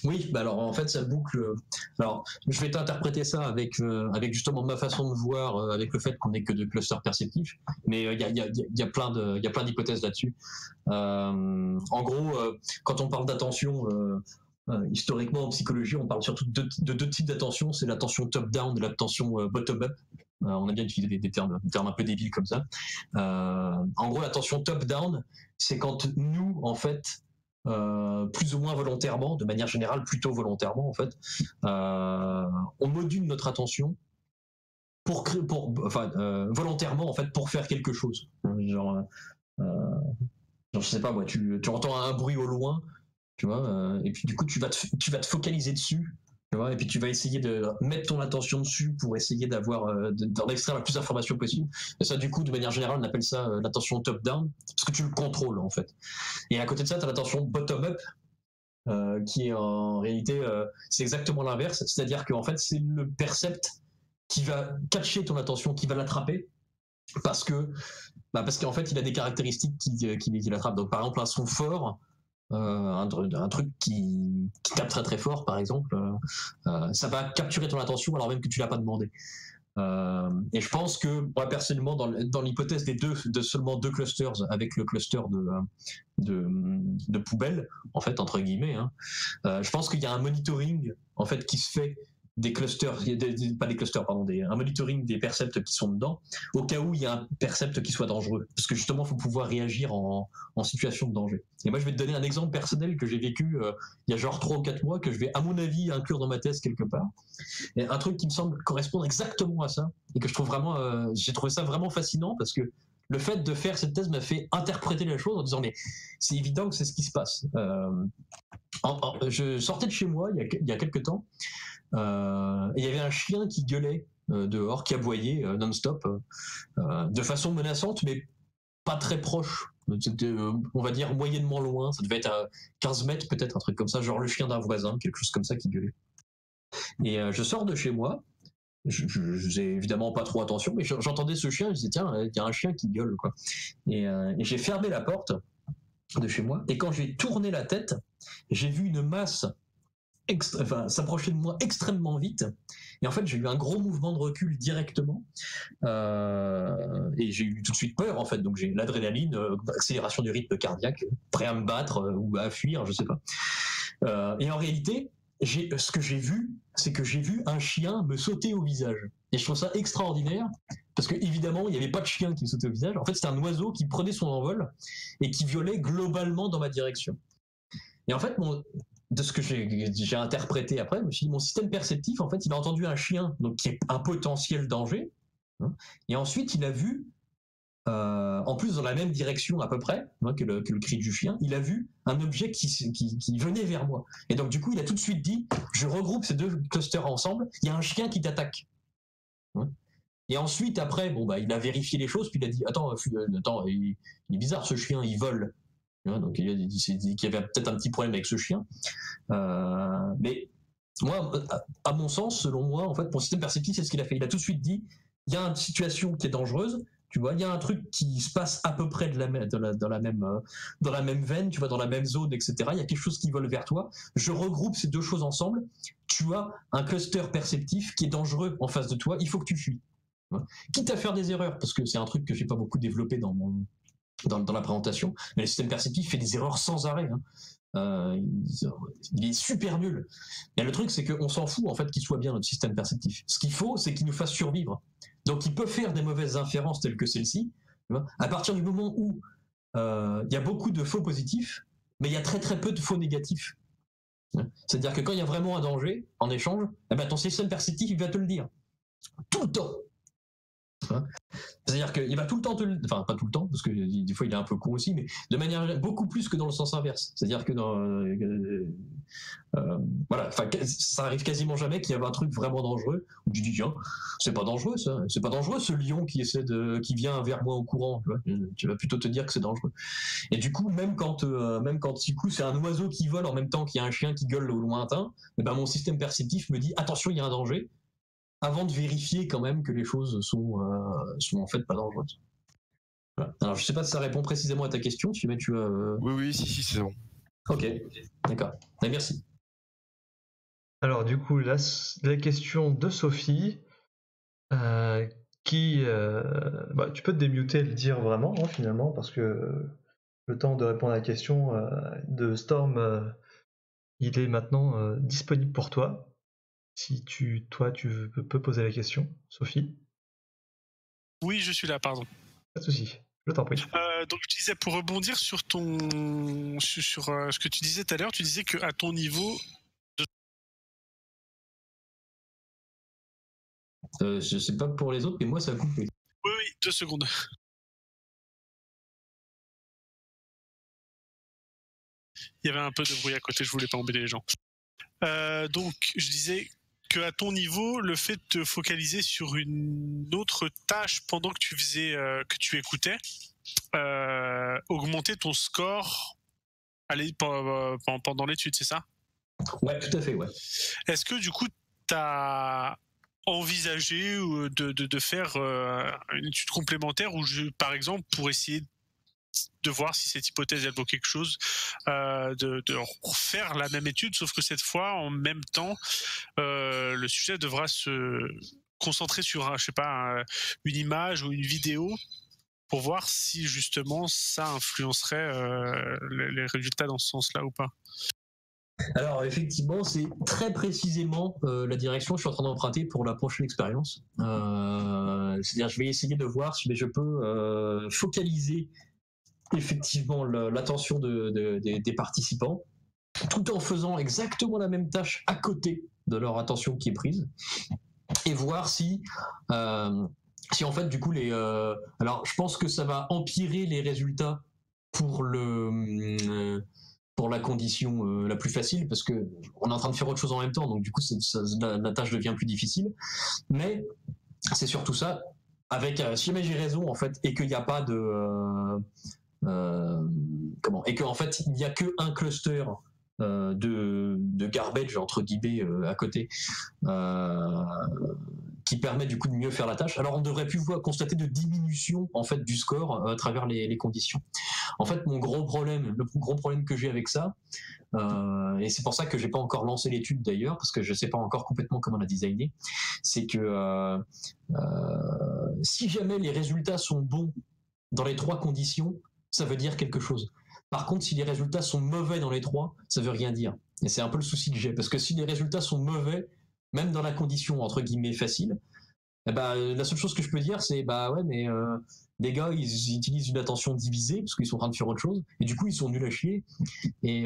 Oui, bah alors en fait ça boucle. Alors je vais t'interpréter ça avec justement ma façon de voir, avec le fait qu'on n'ait que de clusters perceptifs, mais il y a plein d'hypothèses là-dessus. En gros, quand on parle d'attention, historiquement en psychologie, on parle surtout de deux types d'attention. C'est l'attention top-down et l'attention bottom-up. On a bien utilisé des termes un peu débiles comme ça. En gros, l'attention top-down, c'est quand nous, en fait, plus ou moins volontairement, de manière générale plutôt volontairement en fait, on module notre attention volontairement en fait pour faire quelque chose. Genre je sais pas moi, tu entends un bruit au loin, tu vois, et puis du coup tu vas te focaliser dessus. Tu vois, et puis tu vas essayer de mettre ton attention dessus pour essayer d'en extraire la plus d'informations possible. Et ça, du coup, de manière générale, on appelle ça l'attention top-down, parce que tu le contrôles, en fait. Et à côté de ça, tu as l'attention bottom-up, qui est en réalité, c'est exactement l'inverse. C'est-à-dire qu'en fait, c'est le percept qui va catcher ton attention, qui va l'attraper, parce qu'en fait, il a des caractéristiques qui l'attrapent. Donc, par exemple, un son fort, un truc qui tape très très fort par exemple, ça va capturer ton attention alors même que tu l'as pas demandé. Et je pense que moi personnellement dans l'hypothèse de seulement deux clusters avec le cluster de poubelle en fait entre guillemets, je pense qu'il y a un monitoring en fait qui se fait des clusters, un monitoring des percepts qui sont dedans, au cas où il y a un percept qui soit dangereux. Parce que justement, il faut pouvoir réagir en situation de danger. Et moi, je vais te donner un exemple personnel que j'ai vécu il y a genre 3 ou 4 mois, que je vais, à mon avis, inclure dans ma thèse quelque part. Et un truc qui me semble correspondre exactement à ça, et que je trouve vraiment, j'ai trouvé ça vraiment fascinant, parce que le fait de faire cette thèse m'a fait interpréter la chose en disant, mais c'est évident que c'est ce qui se passe. Je sortais de chez moi il y a quelques temps, et il y avait un chien qui gueulait dehors, qui aboyait non-stop, de façon menaçante, mais pas très proche. C'était, on va dire, moyennement loin. Ça devait être à 15 mètres, peut-être, un truc comme ça, genre le chien d'un voisin, quelque chose comme ça qui gueulait. Et je sors de chez moi, je faisais évidemment pas trop attention, mais j'entendais ce chien, je disais tiens, il y a un chien qui gueule, quoi. Et j'ai fermé la porte de chez moi, et quand j'ai tourné la tête, j'ai vu une masse s'approcher de moi extrêmement vite, et en fait j'ai eu un gros mouvement de recul directement, et j'ai eu tout de suite peur en fait, donc j'ai l'adrénaline, accélération du rythme cardiaque, prêt à me battre ou à fuir, je sais pas. Et en réalité, ce que j'ai vu, c'est que j'ai vu un chien me sauter au visage, et je trouve ça extraordinaire. Parce que évidemment, il n'y avait pas de chien qui me sautait au visage. En fait, c'était un oiseau qui prenait son envol et qui volait globalement dans ma direction. Et en fait, de ce que j'ai interprété après, je me suis dit, mon système perceptif, en fait, il a entendu un chien, donc qui est un potentiel danger, hein, et ensuite il a vu, en plus dans la même direction à peu près, hein, que le cri du chien, il a vu un objet qui venait vers moi. Et donc du coup, il a tout de suite dit, je regroupe ces deux clusters ensemble, il y a un chien qui t'attaque. Hein. Et ensuite, après, il a vérifié les choses, puis il a dit, attends, il est bizarre ce chien, il vole. Donc il s'est dit qu'il y avait peut-être un petit problème avec ce chien. Mais moi, à mon sens, selon moi, en fait, mon système perceptif, c'est ce qu'il a fait. Il a tout de suite dit, il y a une situation qui est dangereuse, tu vois, il y a un truc qui se passe à peu près dans la même veine, tu vois, dans la même zone, etc. Il y a quelque chose qui vole vers toi. Je regroupe ces deux choses ensemble. Tu as un cluster perceptif qui est dangereux en face de toi. Il faut que tu fuis. Quitte à faire des erreurs, parce que c'est un truc que j'ai pas beaucoup développé dans la présentation, mais le système perceptif fait des erreurs sans arrêt. Il est super nul. Et le truc, c'est qu'on s'en fout en fait qu'il soit bien notre système perceptif. Ce qu'il faut, c'est qu'il nous fasse survivre. Donc il peut faire des mauvaises inférences telles que celle-ci, à partir du moment où il y a beaucoup de faux positifs, mais il y a très très peu de faux négatifs. C'est-à-dire que quand il y a vraiment un danger, en échange, ton système perceptif, il va te le dire. Tout le temps. C'est-à-dire qu'il va tout le temps enfin pas tout le temps, parce que des fois il est un peu con aussi, mais de manière beaucoup plus que dans le sens inverse. C'est-à-dire que ça arrive quasiment jamais qu'il y ait un truc vraiment dangereux où tu dis tiens, c'est pas dangereux ça, c'est pas dangereux ce lion qui vient vers moi au courant, tu vas plutôt te dire que c'est dangereux. Et du coup, même quand du coup c'est un oiseau qui vole en même temps qu'il y a un chien qui gueule au lointain, mon système perceptif me dit attention, il y a un danger, avant de vérifier quand même que les choses sont en fait pas dangereuses. Voilà. Alors je sais pas si ça répond précisément à ta question, si jamais tu as... Oui, si, c'est bon. Ok, d'accord. Merci. Alors du coup, la question de Sophie, tu peux te démuter et le dire vraiment, finalement, parce que le temps de répondre à la question de Storm, il est maintenant disponible pour toi. Si tu peux poser la question, Sophie. Oui, je suis là, pardon. Pas de souci, je t'en prie. Donc je disais, pour rebondir sur ce que tu disais tout à l'heure, tu disais qu'à ton niveau... Je sais pas pour les autres, mais moi ça a coupé. Oui, 2 secondes. Il y avait un peu de bruit à côté, je voulais pas embêter les gens. Donc je disais qu'à ton niveau, le fait de te focaliser sur une autre tâche pendant que tu écoutais, augmentait ton score pendant l'étude, c'est ça? Ouais, tout à fait, ouais. Est-ce que du coup, tu as envisagé de faire une étude complémentaire par exemple, pour essayer de voir si cette hypothèse elle vaut quelque chose, de refaire la même étude, sauf que cette fois, en même temps, le sujet devra se concentrer sur une image ou une vidéo pour voir si justement ça influencerait les résultats dans ce sens-là ou pas. Alors effectivement, c'est très précisément la direction que je suis en train d'emprunter pour la prochaine expérience. C'est-à-dire, je vais essayer de voir si je peux focaliser effectivement l'attention des participants, tout en faisant exactement la même tâche à côté de leur attention qui est prise, et voir si en fait du coup alors je pense que ça va empirer les résultats pour la condition la plus facile, parce que on est en train de faire autre chose en même temps, donc du coup la tâche devient plus difficile. Mais c'est surtout ça, avec si jamais j'ai raison en fait, et qu'il n'y a pas de et qu'en fait il n'y a qu'un cluster de garbage entre guillemets à côté, qui permet du coup de mieux faire la tâche. Alors on devrait plus constater de diminution en fait du score à travers les conditions. En fait, le gros problème que j'ai avec ça, et c'est pour ça que j'ai pas encore lancé l'étude d'ailleurs, parce que je sais pas encore complètement comment la designer, c'est que si jamais les résultats sont bons dans les 3 conditions, ça veut dire quelque chose. Par contre, si les résultats sont mauvais dans les 3, ça veut rien dire. Et c'est un peu le souci que j'ai, parce que si les résultats sont mauvais, même dans la condition entre guillemets facile, la seule chose que je peux dire, c'est les gars, ils utilisent une attention divisée parce qu'ils sont en train de faire autre chose, et du coup ils sont nuls à chier, et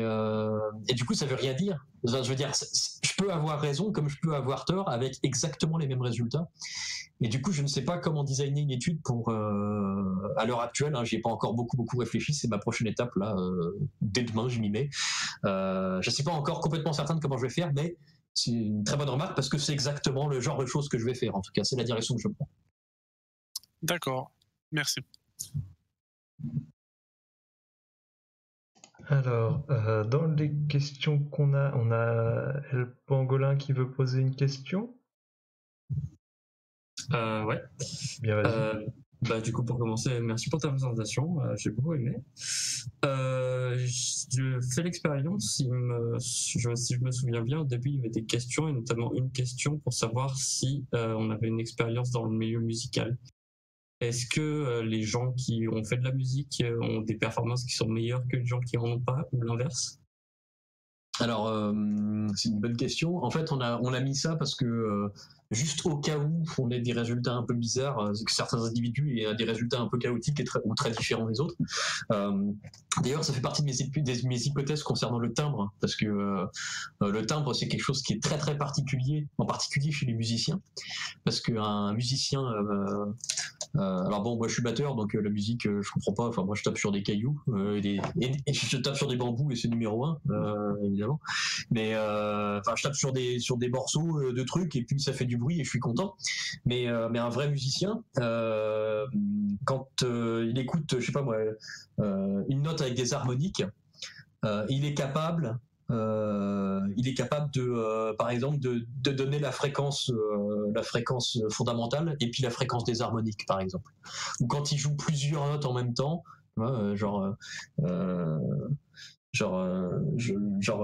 du coup ça veut rien dire. Enfin, je veux dire, je peux avoir raison comme je peux avoir tort avec exactement les mêmes résultats, et du coup je ne sais pas comment designer une étude pour à l'heure actuelle, j'y ai pas encore beaucoup réfléchi, c'est ma prochaine étape là, dès demain je m'y mets. Je suis pas encore complètement certain de comment je vais faire, mais c'est une très bonne remarque parce que c'est exactement le genre de choses que je vais faire. En tout cas, c'est la direction que je prends. D'accord, merci. Alors, dans les questions qu'on a, on a El Pangolin qui veut poser une question. Ouais. Bien, vas-y. Du coup, pour commencer, merci pour ta présentation, j'ai beaucoup aimé. Je fais l'expérience, si je me souviens bien, au début il y avait des questions, et notamment une question pour savoir si on avait une expérience dans le milieu musical. Est-ce que les gens qui ont fait de la musique ont des performances qui sont meilleures que les gens qui en ont pas, ou l'inverse? Alors, c'est une bonne question. En fait, on a mis ça parce que juste au cas où on ait des résultats un peu bizarres, que certains individus aient des résultats un peu chaotiques ou très différents des autres. D'ailleurs, ça fait partie de mes hypothèses concernant le timbre, parce que le timbre, c'est quelque chose qui est très très particulier, en particulier chez les musiciens, parce qu'un musicien... alors bon, moi je suis batteur, donc la musique, je comprends pas. Enfin, moi je tape sur des cailloux et je tape sur des bambous, et c'est numéro 1, évidemment. Mais je tape sur des morceaux de trucs, et puis ça fait du bruit et je suis content. Mais un vrai musicien, quand il écoute, je sais pas moi, une note avec des harmoniques, il est capable de, par exemple, de donner la fréquence fondamentale et puis la fréquence des harmoniques, par exemple. Ou quand il joue plusieurs notes en même temps, je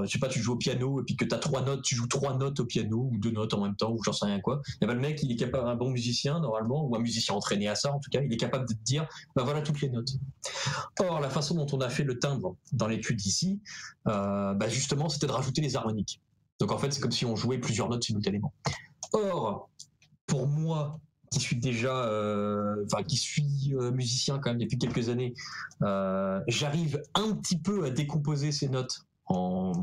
sais pas, tu joues au piano et puis que t'as 3 notes, tu joues 3 notes au piano ou 2 notes en même temps, ou j'en sais rien quoi. Et le mec, il est capable, un bon musicien normalement, ou un musicien entraîné à ça en tout cas, il est capable de te dire, voilà toutes les notes. Or, la façon dont on a fait le timbre dans l'étude ici, justement, c'était de rajouter les harmoniques. Donc en fait, c'est comme si on jouait plusieurs notes simultanément. Or, pour moi, qui suis déjà, musicien quand même depuis quelques années, j'arrive un petit peu à décomposer ces notes en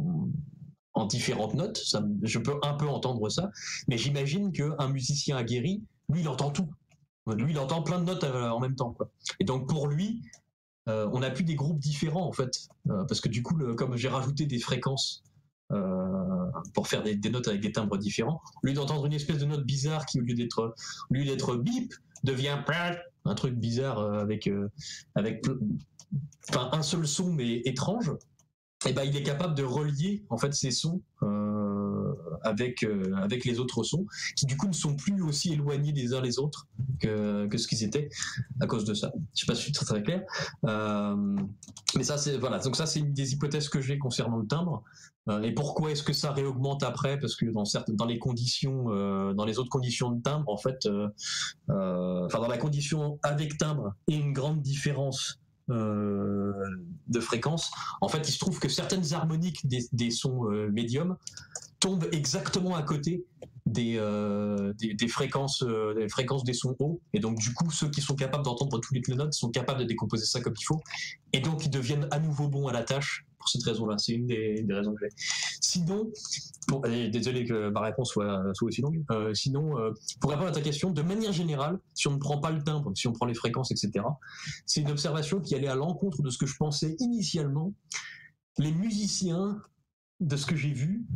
différentes notes. Je peux un peu entendre ça, mais j'imagine qu'un musicien aguerri, lui, il entend tout. Lui, il entend plein de notes en même temps, quoi. Et donc pour lui, on n'a plus des groupes différents en fait, parce que du coup, comme j'ai rajouté des fréquences pour faire des notes avec des timbres différents, au lieu d'entendre une espèce de note bizarre qui, au lieu d'être bip, devient un truc bizarre avec un seul son mais étrange, et il est capable de relier en fait ces sons avec les autres sons, qui du coup ne sont plus aussi éloignés les uns les autres que ce qu'ils étaient à cause de ça. Je sais pas si je suis très très clair, mais ça c'est voilà. Donc ça c'est une des hypothèses que j'ai concernant le timbre. Et pourquoi est-ce que ça réaugmente après? Parce que dans les conditions, dans les autres conditions de timbre, en fait, dans la condition avec timbre et une grande différence de fréquence, en fait, il se trouve que certaines harmoniques des sons médiums tombent exactement à côté des fréquences des sons hauts, et donc du coup ceux qui sont capables d'entendre toutes les notes sont capables de décomposer ça comme il faut, et donc ils deviennent à nouveau bons à la tâche pour cette raison-là. C'est une des raisons que j'ai. Sinon, désolé que ma réponse soit aussi longue. Sinon, pour répondre à ta question, de manière générale, si on ne prend pas le timbre, si on prend les fréquences, etc., c'est une observation qui allait à l'encontre de ce que je pensais initialement. Les musiciens, de ce que j'ai vu,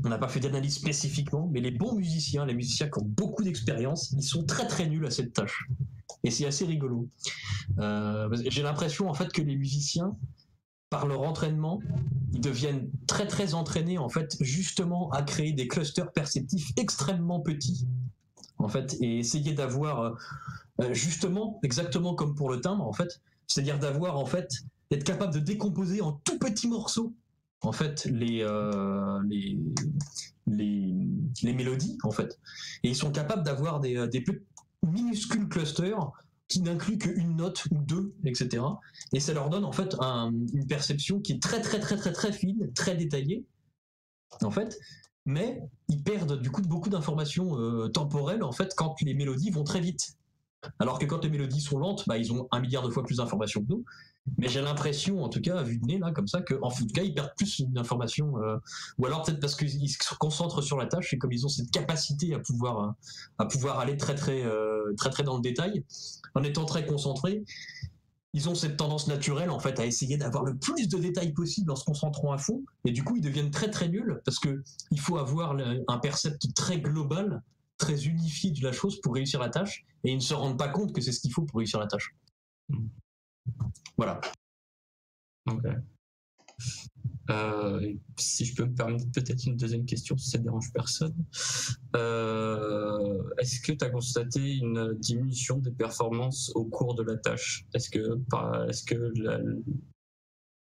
on n'a pas fait d'analyse spécifiquement, mais les bons musiciens, les musiciens qui ont beaucoup d'expérience, ils sont très très nuls à cette tâche. Et c'est assez rigolo. J'ai l'impression en fait que les musiciens, par leur entraînement, ils deviennent très très entraînés en fait, justement à créer des clusters perceptifs extrêmement petits en fait, et essayer d'avoir justement, exactement comme pour le timbre, en fait, c'est-à-dire d'avoir, en fait, d'être capable de décomposer en tout petits morceaux, en fait, les mélodies, en fait. Et ils sont capables d'avoir des minuscules clusters qui n'incluent qu'une note ou deux, etc. Et ça leur donne, en fait, une perception qui est très, très, très, très, très fine, très détaillée, en fait. Mais ils perdent, du coup, beaucoup d'informations temporelles, en fait, quand les mélodies vont très vite. Alors que quand les mélodies sont lentes, bah, ils ont 1 milliard de fois plus d'informations que nous. Mais j'ai l'impression, en tout cas, à vue de nez, là, comme ça, qu'en tout cas, ils perdent plus d'informations. Ou alors peut-être parce qu'ils se concentrent sur la tâche et comme ils ont cette capacité à pouvoir aller très, très, très, très dans le détail, en étant très concentrés, ils ont cette tendance naturelle, en fait, à essayer d'avoir le plus de détails possible en se concentrant à fond. Et du coup, ils deviennent très, très nuls parce qu'il faut avoir un percept très global, très unifié de la chose pour réussir la tâche, et ils ne se rendent pas compte que c'est ce qu'il faut pour réussir la tâche. Voilà. Ok. Si je peux me permettre peut-être une deuxième question, si ça ne dérange personne. Est-ce que tu as constaté une diminution des performances au cours de la tâche? Est-ce que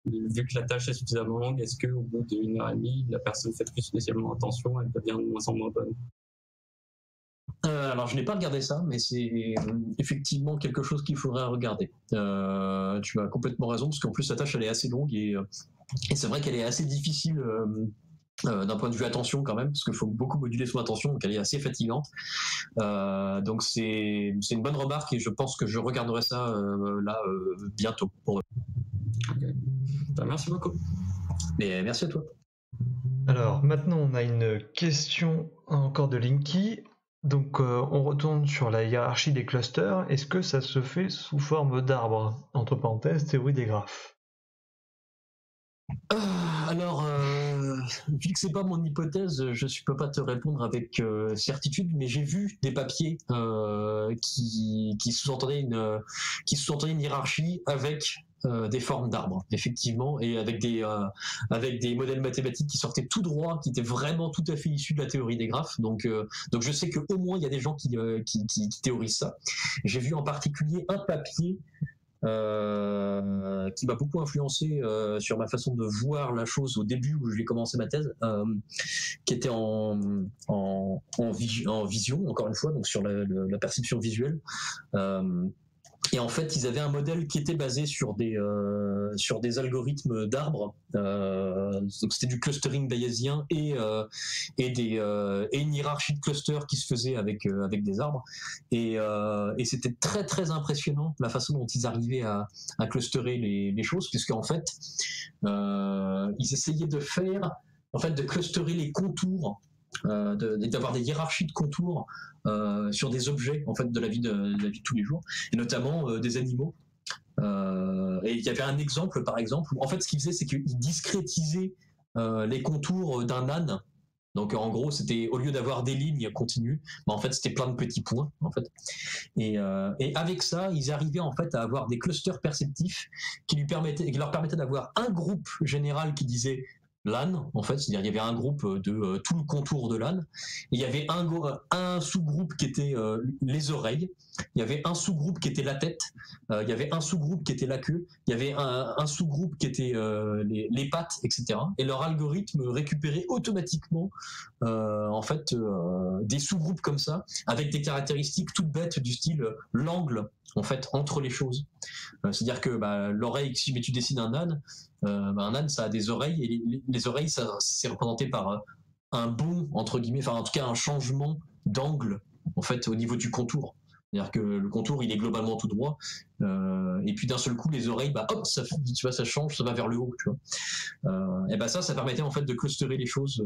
vu que la tâche est suffisamment longue, est-ce qu'au bout d'1 heure et demie, la personne fait plus spécialement attention, elle devient de moins en moins bonne? Alors je n'ai pas regardé ça, mais c'est effectivement quelque chose qu'il faudrait regarder. Tu as complètement raison, parce qu'en plus la tâche elle est assez longue et c'est vrai qu'elle est assez difficile d'un point de vue attention quand même, parce qu'il faut beaucoup moduler son attention, donc elle est assez fatigante. Donc c'est une bonne remarque et je pense que je regarderai ça bientôt. Okay. Merci beaucoup. Mais merci à toi. Alors maintenant on a une question encore de Linky. Donc on retourne sur la hiérarchie des clusters. Est-ce que ça se fait sous forme d'arbre? Entre parenthèses, théorie des graphes. Alors, vu que c'est pas mon hypothèse, je ne peux pas te répondre avec certitude, mais j'ai vu des papiers qui sous-entendaient une hiérarchie avec des formes d'arbres, effectivement, et avec des modèles mathématiques qui sortaient tout droit, qui étaient vraiment tout à fait issus de la théorie des graphes. Donc je sais qu'au moins il y a des gens qui théorisent ça. J'ai vu en particulier un papier qui m'a beaucoup influencé sur ma façon de voir la chose au début où j'ai commencé ma thèse, qui était en vision, encore une fois, donc sur la perception visuelle. Et en fait, ils avaient un modèle qui était basé sur des algorithmes d'arbres. Donc c'était du clustering bayésien et une hiérarchie de clusters qui se faisait avec des arbres. Et c'était très très impressionnant la façon dont ils arrivaient à clusterer les choses, puisqu'en fait, ils essayaient de clusterer les contours. D'avoir des hiérarchies de contours sur des objets en fait de la vie de tous les jours, et notamment des animaux. Et il y avait un exemple, par exemple, où en fait ce qu'il faisait, c'est qu'il discrétisait les contours d'un âne. Donc en gros, c'était, au lieu d'avoir des lignes continues, en fait c'était plein de petits points en fait. Et avec ça, ils arrivaient en fait à avoir des clusters perceptifs qui leur permettaient d'avoir un groupe général qui disait l'âne, en fait, c'est-à-dire il y avait un groupe de tout le contour de l'âne, il y avait un sous-groupe qui était les oreilles, il y avait un sous-groupe qui était la tête, il y avait un sous-groupe qui était la queue, il y avait un sous-groupe qui était les pattes, etc. Et leur algorithme récupérait automatiquement en fait des sous-groupes comme ça, avec des caractéristiques toutes bêtes du style l'angle en fait entre les choses. C'est-à-dire que l'oreille, si tu dessines un âne, un âne ça a des oreilles, et les oreilles ça c'est représenté par un bond entre guillemets, enfin en tout cas un changement d'angle en fait au niveau du contour. C'est-à-dire que le contour il est globalement tout droit, et puis d'un seul coup les oreilles hop ça, tu vois, ça change, ça va vers le haut, tu vois. Et ça permettait en fait de clusterer les choses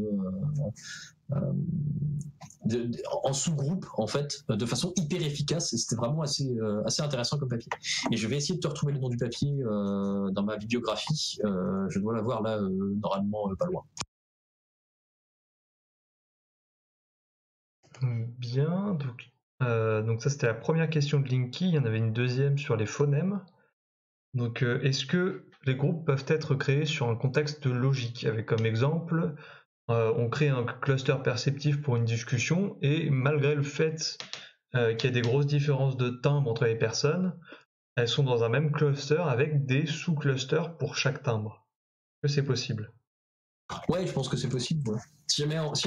en sous-groupe en fait de façon hyper efficace, et c'était vraiment assez intéressant comme papier. Et je vais essayer de te retrouver le nom du papier dans ma bibliographie, je dois l'avoir là normalement pas loin. Bien, donc ça c'était la première question de Linky. Il y en avait une deuxième sur les phonèmes. Donc est-ce que les groupes peuvent être créés sur un contexte logique, avec comme exemple on crée un cluster perceptif pour une discussion, et malgré le fait qu'il y a des grosses différences de timbre entre les personnes, elles sont dans un même cluster avec des sous-clusters pour chaque timbre. Est-ce que c'est possible? Ouais, je pense que c'est possible. Ouais.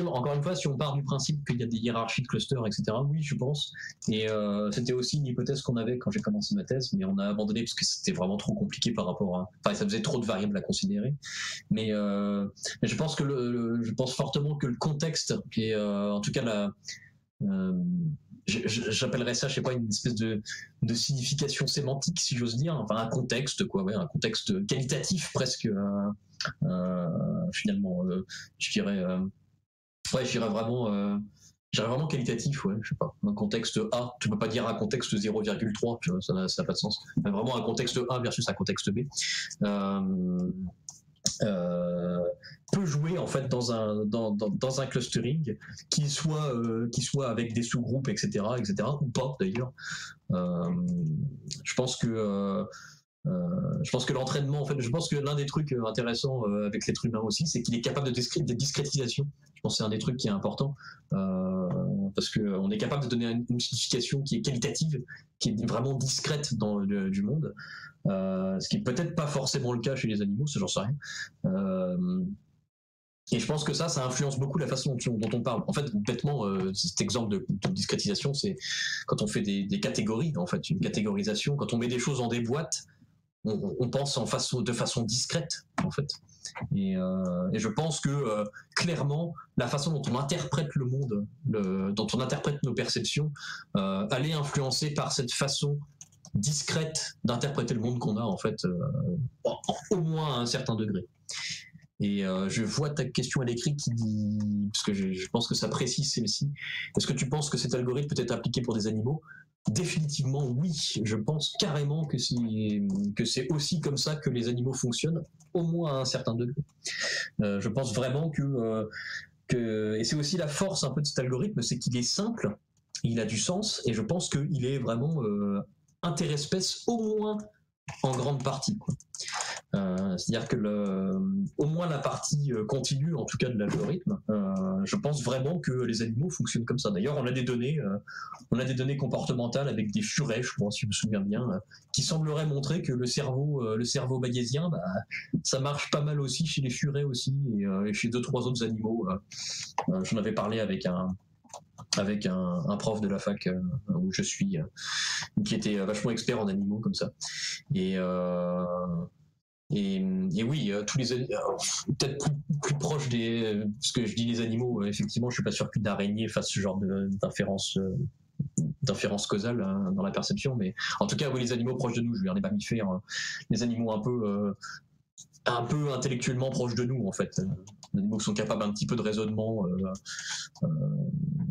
Encore une fois, si on part du principe qu'il y a des hiérarchies de clusters, etc., oui, je pense. Et c'était aussi une hypothèse qu'on avait quand j'ai commencé ma thèse, mais on a abandonné parce que c'était vraiment trop compliqué par rapport à... Enfin, ça faisait trop de variables à considérer. Mais je pense je pense fortement que le contexte, et en tout cas j'appellerais ça, je sais pas, une espèce de signification sémantique, si j'ose dire, enfin un contexte, quoi, ouais, un contexte qualitatif presque, finalement, je dirais vraiment qualitatif, ouais, je sais pas, un contexte A, tu peux pas dire un contexte 0,3, tu vois, ça n'a pas de sens, mais vraiment un contexte A versus un contexte B. Peut jouer en fait dans un clustering qui soit avec des sous-groupes, etc., ou pas d'ailleurs. Je pense que l'entraînement, en fait, je pense que l'un des trucs intéressants avec l'être humain aussi, c'est qu'il est capable de discrétisation. Je pense que c'est un des trucs qui est important, parce qu'on est capable de donner une signification qui est qualitative, qui est vraiment discrète du monde, ce qui est peut-être pas forcément le cas chez les animaux, ça j'en sais rien. Et je pense que ça influence beaucoup la façon dont on parle. En fait, bêtement, cet exemple de discrétisation, c'est quand on fait des catégories, en fait, une catégorisation, quand on met des choses dans des boîtes, on pense de façon discrète, en fait. Et je pense que clairement, la façon dont on interprète le monde, dont on interprète nos perceptions, elle est influencée par cette façon discrète d'interpréter le monde qu'on a, en fait, au moins à un certain degré. Et je vois ta question à l'écrit qui dit, parce que je pense que ça précise celle-ci, est-ce que tu penses que cet algorithme peut être appliqué pour des animaux? Définitivement oui, je pense carrément que c'est aussi comme ça que les animaux fonctionnent, au moins à un certain degré. Je pense vraiment que et c'est aussi la force un peu de cet algorithme, c'est qu'il est simple, il a du sens, et je pense qu'il est vraiment interespèce, au moins en grande partie, quoi. C'est-à-dire que au moins la partie continue, en tout cas de l'algorithme, je pense vraiment que les animaux fonctionnent comme ça. D'ailleurs, on a des données comportementales avec des furets, je crois, si je me souviens bien, qui sembleraient montrer que le cerveau bayésien, ça marche pas mal aussi chez les furets aussi, et chez 2-3 autres animaux. J'en avais parlé avec un prof de la fac où je suis, qui était vachement expert en animaux comme ça. Et oui, tous les peut-être plus proche parce que je dis les animaux, effectivement, je suis pas sûr qu'une araignée fasse ce genre d'inférence causale dans la perception, mais en tout cas, oui, les animaux proches de nous, je veux dire les mammifères, les animaux un peu intellectuellement proches de nous, en fait. Les animaux qui sont capables un petit peu de raisonnement,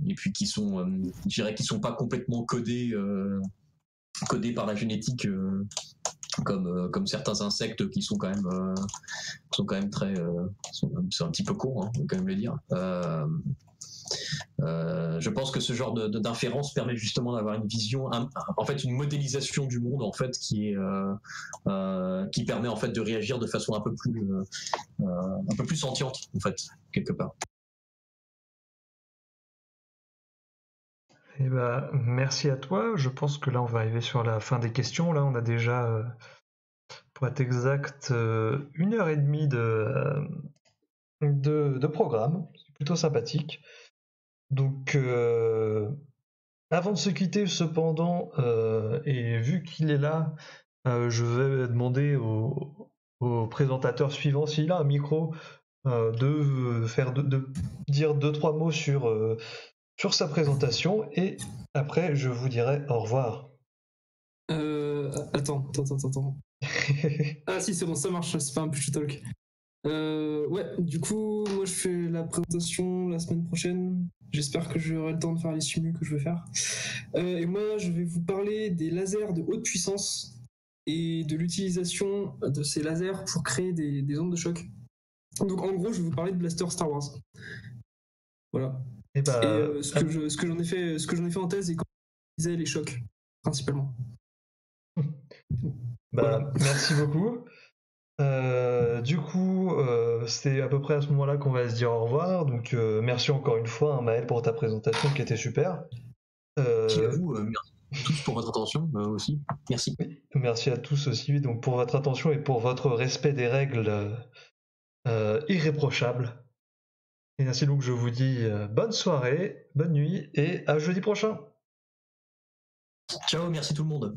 et puis qui sont, je dirais, qui sont pas complètement codés par la génétique, comme certains insectes qui sont quand même très, c'est un petit peu court, hein, on peut quand même le dire. Je pense que ce genre d'inférence permet justement d'avoir une vision, en fait, une modélisation du monde, en fait, qui permet en fait de réagir de façon un peu plus sentiente, en fait, quelque part. Eh ben, merci à toi. Je pense que là, on va arriver sur la fin des questions. Là, on a déjà, pour être exact, 1h30 de programme. C'est plutôt sympathique. Donc, avant de se quitter, cependant, et vu qu'il est là, je vais demander au présentateur suivant, s'il a un micro, de dire 2-3 mots sur sa présentation, et après je vous dirai au revoir. Attends. Ah si, c'est bon, ça marche, c'est pas un push talk. Ouais, du coup, moi je fais la présentation la semaine prochaine. J'espère que j'aurai le temps de faire les simus que je veux faire. Et moi, je vais vous parler des lasers de haute puissance et de l'utilisation de ces lasers pour créer des ondes de choc. Donc en gros, je vais vous parler de blaster Star Wars. Voilà. Et ce que j'en ai fait en thèse, et quand je utilisais les chocs, principalement. Voilà. Merci beaucoup. Du coup, c'est à peu près à ce moment-là qu'on va se dire au revoir. Donc, merci encore une fois, hein, Maël, pour ta présentation qui était super. Merci à vous, merci tous pour votre attention aussi. Merci. Merci à tous aussi donc, pour votre attention et pour votre respect des règles irréprochables. Et ainsi donc, je vous dis bonne soirée, bonne nuit et à jeudi prochain. Ciao, merci tout le monde.